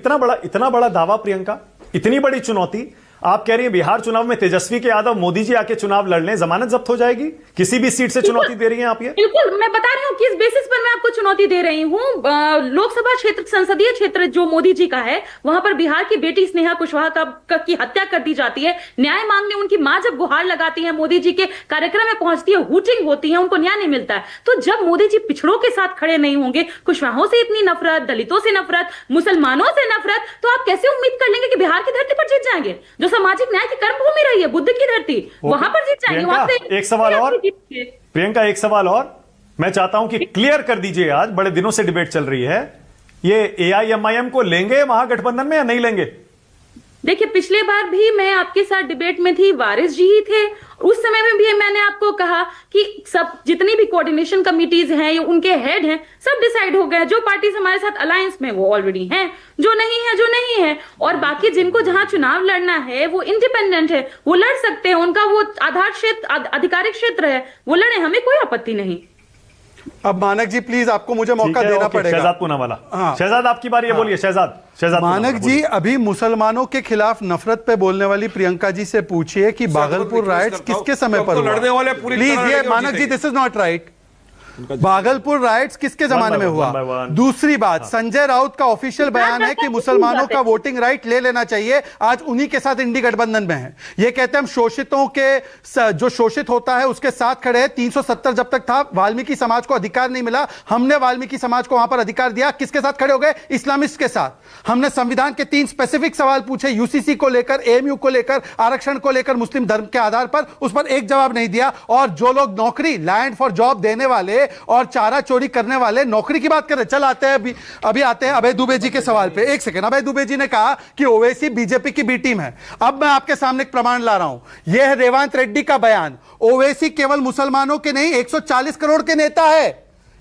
इतना बड़ा दावा प्रियंका, इतनी बड़ी चुनौती आप कह रही हैं बिहार चुनाव में तेजस्वी के यादव मोदी जी आके चुनाव लड़ लें, जमानत जब्त हो जाएगी, किसी भी सीट से चुनौती दे रही हैं आप ये? बिल्कुल, मैं बता रही हूँ किस बेसिस पर मैं आपको चुनौती दे रही हूँ। लोकसभा क्षेत्र, संसदीय क्षेत्र जो मोदी जी का है, वहां पर बिहार की बेटी स्नेहा कुशवाहा की हत्या कर दी जाती है। न्याय मांगने उनकी मां जब गुहार लगाती है, मोदी जी के कार्यक्रम में पहुंचती है, हूटिंग होती है, उनको न्याय नहीं मिलता है। तो जब मोदी जी पिछड़ों के साथ खड़े नहीं होंगे, कुशवाहों से इतनी नफरत, दलितों से नफरत, मुसलमानों से नफरत, तो आप कैसे उम्मीद कर लेंगे कि बिहार की धरती पर जीत जाएंगे, जो सामाजिक न्याय की भूमि रही है, बुद्ध की धरती, वहां पर जीत जाएंगे। वहां से एक सवाल और प्रियंका, एक सवाल और मैं चाहता हूं कि क्लियर कर दीजिए, आज बड़े दिनों से डिबेट चल रही है, ये AIMIM को लेंगे महागठबंधन में या नहीं लेंगे? देखिए, पिछले बार भी मैं आपके साथ डिबेट में थी, वारिस जी ही थे, उस समय में भी मैंने आपको कहा कि सब जितनी भी कोऑर्डिनेशन कमिटीज हैं, उनके हेड हैं, सब डिसाइड हो गए। जो पार्टी हमारे साथ अलायंस में वो ऑलरेडी हैं, जो नहीं है, और बाकी जिनको जहां चुनाव लड़ना है वो इंडिपेंडेंट है, वो लड़ सकते हैं, उनका वो आधार क्षेत्र, आधिकारिक क्षेत्र है, वो लड़े, हमें कोई आपत्ति नहीं। अब मानक जी प्लीज आपको मुझे मौका देना पड़ेगा। शहजाद पूनावाला, हाँ। शहजाद आपकी बारी है, बोलिए शहजाद मानक जी, अभी मुसलमानों के खिलाफ नफरत पे बोलने वाली प्रियंका जी से पूछिए कि भागलपुर राइट्स किसके समय पर हुआ? लड़ने वाले प्लीज, ये Manak ji, this is not right. Bhagalpur riots किसके जमाने में हुआ? दूसरी बात, संजय राउत का ऑफिशियल बयान है कि मुसलमानों का वोटिंग राइट ले लेना चाहिए, आज उन्हीं के साथ इंडी गठबंधन में है। ये कहते हैं हम शोषितों के, जो शोषित होता है उसके साथ खड़े हैं। 370 जब तक था, वाल्मीकि समाज को अधिकार नहीं मिला, हमने वाल्मीकि समाज को वहां पर अधिकार दिया। किसके साथ खड़े हो गए? इस्लामिस्ट के साथ। हमने संविधान के 3 स्पेसिफिक सवाल पूछे, UCC को लेकर, AMU को लेकर, आरक्षण को लेकर, मुस्लिम धर्म के आधार पर, उस पर एक जवाब नहीं दिया। और जो लोग नौकरी, लैंड फॉर जॉब देने वाले और चारा चोरी करने वाले, नौकरी की बात कर रहे। चल आते हैं अभी आते हैं अभय दुबे जी के सवाल पे। एक सेकंड, अभय दुबे जी ने कहा कि ओवैसी बीजेपी की बी टीम है। अब मैं आपके सामने एक प्रमाण ला रहा हूं, यह है रेवंत रेड्डी का बयान। ओवैसी केवल मुसलमानों के नहीं, 140 करोड़ के नेता है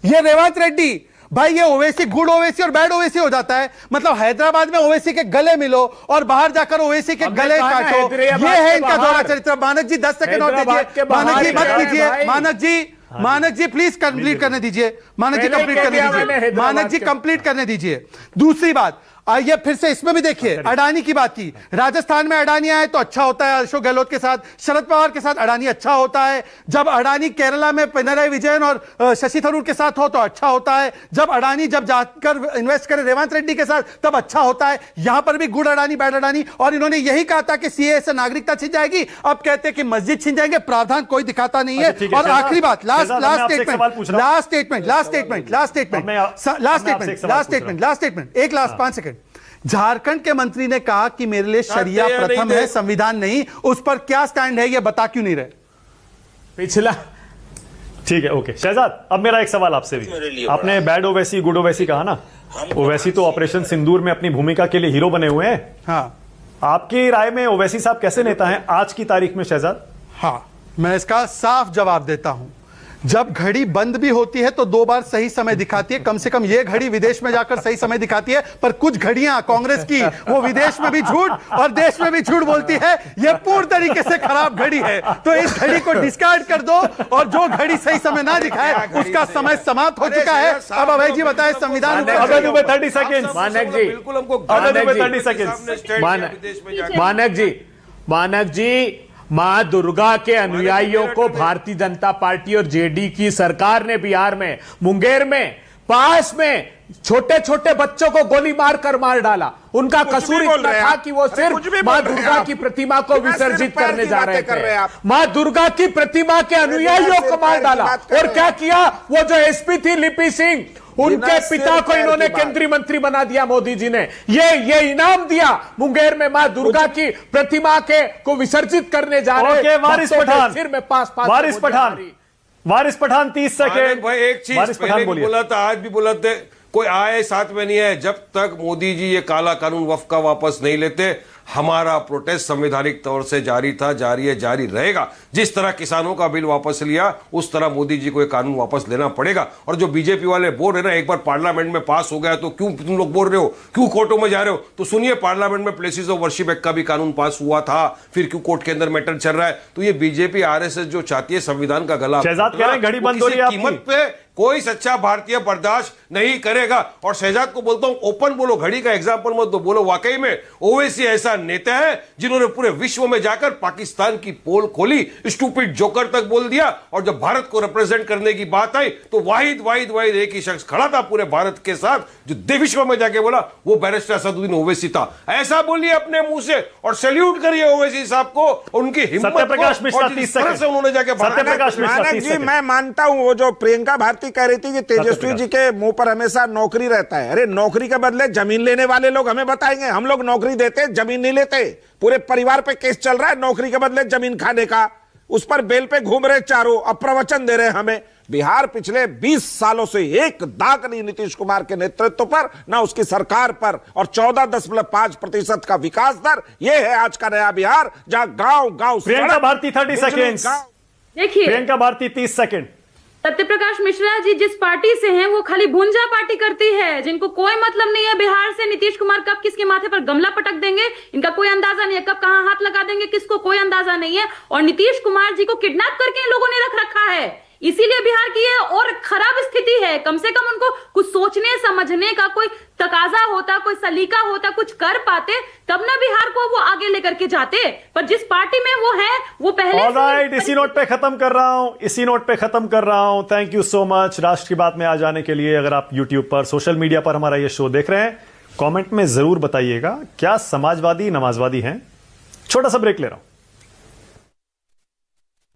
यह रेवंत रेड्डी। भाई ये ओवैसी गुड ओवैसी और बैड ओवैसी हो जाता है। मतलब हैदराबाद में ओवैसी के गले मिलो और बाहर जाकर ओवैसी के गले काटो, ये है इनका दौरा चरित्र। मानक जी 10 सेकंड और दीजिए। मानक जी मत कीजिए, मानक जी प्लीज कंप्लीट करने दीजिए। मानक जी कंप्लीट करने दीजिए। मानक जी कंप्लीट करने दीजिए। दूसरी बात, आइए फिर से इसमें भी देखिए, अडानी की बात की। राजस्थान में अडानी आए तो अच्छा होता है, अशोक गहलोत के साथ, शरद पवार के साथ अडानी अच्छा होता है। जब अडानी केरला में पिनराई विजयन और शशि थरूर के साथ हो तो अच्छा होता है। जब अडानी जब जाकर इन्वेस्ट करे रेवंत रेड्डी के साथ तब अच्छा होता है। यहां पर भी गुड अडानी बैड अडानी। और इन्होंने यही कहा था कि CAA से नागरिकता छिन जाएगी, अब कहते हैं कि मस्जिद छिन जाएंगे। प्रावधान कोई दिखाता नहीं है। और आखिरी बात, लास्ट स्टेटमेंट, एक लास्ट 5 सेकंड। झारखंड के मंत्री ने कहा कि मेरे लिए शरिया प्रथम है, संविधान नहीं। उस पर क्या स्टैंड है, ये बता क्यों नहीं रहे? पिछला ठीक है, ओके। शहजाद, अब मेरा एक सवाल आपसे भी, आपने बैड ओवैसी गुड ओवैसी कहा ना, ओवैसी तो ऑपरेशन सिंदूर में अपनी भूमिका के लिए हीरो बने हुए हैं। हाँ, आपकी राय में ओवैसी साहब कैसे नेता हैं आज की तारीख में? शहजाद, हाँ, मैं इसका साफ जवाब देता हूं। जब घड़ी बंद भी होती है तो 2 बार सही समय दिखाती है। कम से कम ये घड़ी विदेश में जाकर सही समय दिखाती है, पर कुछ घड़ियां कांग्रेस की वो विदेश में भी झूठ और देश में भी झूठ बोलती है। ये पूर्ण तरीके से खराब घड़ी है, तो इस घड़ी को डिस्कार्ड कर दो और जो घड़ी सही समय ना दिखाए उसका समय समाप्त हो चुका है। अब अभय जी बताएं संविधान 30 सेकेंड। मानक जी, बिल्कुल हमको 30 सेकेंड। मानक जी, मां दुर्गा के अनुयायियों को भारतीय जनता पार्टी और जेडी की सरकार ने बिहार में मुंगेर में पास में छोटे छोटे बच्चों को गोली मारकर मार डाला। उनका कसूर इतना था कि वो सिर्फ मां दुर्गा की प्रतिमा को विसर्जित करने जा रहे थे। मां दुर्गा की प्रतिमा के अनुयायियों को मार डाला। और क्या किया, वो जो एसपी थी लिपि सिंह, उनके पिता को इन्होंने केंद्रीय मंत्री बना दिया मोदी जी ने। ये इनाम दिया मुंगेर में मां दुर्गा की प्रतिमा के को विसर्जित करने जा रहे हैं। वारिस पठान, सिर में पास वारिस पठान 30 सेकेंड। भाई एक चीज पहले भी बोला था, आज भी बोला थे, कोई आए साथ में नहीं है। जब तक मोदी जी ये काला कानून वक्फ का वापस नहीं लेते, हमारा प्रोटेस्ट संवैधानिक तौर से जारी था, जारी है, जारी रहेगा। जिस तरह किसानों का बिल वापस लिया, उस तरह मोदी जी को ये कानून वापस लेना पड़ेगा। और जो बीजेपी वाले बोल रहे ना, एक बार पार्लियामेंट में पास हो गया तो क्यों तुम लोग बोल रहे हो, क्यों कोर्टों में जा रहे हो? तो सुनिए, पार्लियामेंट में प्लेसेस ऑफ वर्शिप एक्ट का भी कानून पास हुआ था, फिर क्यों कोर्ट के अंदर मैटर चल रहा है? तो ये बीजेपी आरएसएस जो चाहती है संविधान का गला शहजाद कह रहे हैं घड़ी बंद हो रही है, कीमत पे कोई सच्चा भारतीय बर्दाश्त नहीं करेगा। और शहजाद को बोलता हूं, ओपन बोलो, घड़ी का एग्जाम्पल मत दो, बोलो वाकई में ओवैसी ऐसा नेता है जिन्होंने पूरे विश्व में जाकर पाकिस्तान की पोल खोली, स्टूपिड जोकर तक बोल दिया। और जब भारत को रिप्रेजेंट करने की बात आई तो वाहिद एक ही शख्स खड़ा था पूरे भारत के साथ, जो विश्व में जाके बोला, वो बैरिस्टर असदुद्दीन ओवैसी था। ऐसा बोलिए अपने मुंह से और सैल्यूट करिए ओवैसी साहब को, उनकी हिम्मत सत्यप्रकाश मिश्रा 30 सेकंड से उन्होंने जाके सत्यप्रकाश मिश्रा 30 जी, सेकंड। मैं मानता हूं वो जो प्रियंका भारती कह रही थी कि तेजस्वी जी के मुंह पर हमेशा नौकरी रहता है। अरे नौकरी के बदले जमीन लेने वाले लोग हमें बताएंगे, हम लोग नौकरी देते जमीन नहीं लेते। पूरे परिवार पे केस चल रहा है नौकरी के बदले जमीन खाने का, उस पर बेल पे घूम रहे चारों, अब प्रवचन दे रहे हैं हमें। बिहार पिछले 20 सालों से एक दाग नहीं नीतीश कुमार के नेतृत्व पर, ना उसकी सरकार पर। और 14.5% का विकास दर, यह है आज का नया बिहार, जहां गांव गांव प्रियंका भारती 30 सेकेंड। देखिए, प्रियंका भारती 30 सेकेंड। सत्यप्रकाश मिश्रा जी जिस पार्टी से हैं वो खाली भुंजा पार्टी करती है, जिनको कोई मतलब नहीं है बिहार से नीतीश कुमार कब किसके माथे पर गमला पटक देंगे, इनका कोई अंदाजा नहीं है, कब कहां हाथ लगा देंगे किसको कोई अंदाजा नहीं है। और नीतीश कुमार जी को किडनैप करके इन लोगों ने रख रखा है, इसीलिए बिहार की ये और खराब स्थिति है। कम से कम उनको कुछ सोचने समझने का कोई तकाजा होता, कोई सलीका होता, कुछ कर पाते, तब ना बिहार को वो आगे लेकर के जाते। पर जिस पार्टी में वो है वो पहले ऑलराइट, इसी नोट पे खत्म कर रहा हूं। थैंक यू सो मच राष्ट्र की बात में आ जाने के लिए। अगर आप यूट्यूब पर, सोशल मीडिया पर हमारा ये शो देख रहे हैं, कमेंट में जरूर बताइएगा क्या समाजवादी नमाजवादी हैं। छोटा सा ब्रेक ले रहा हूं।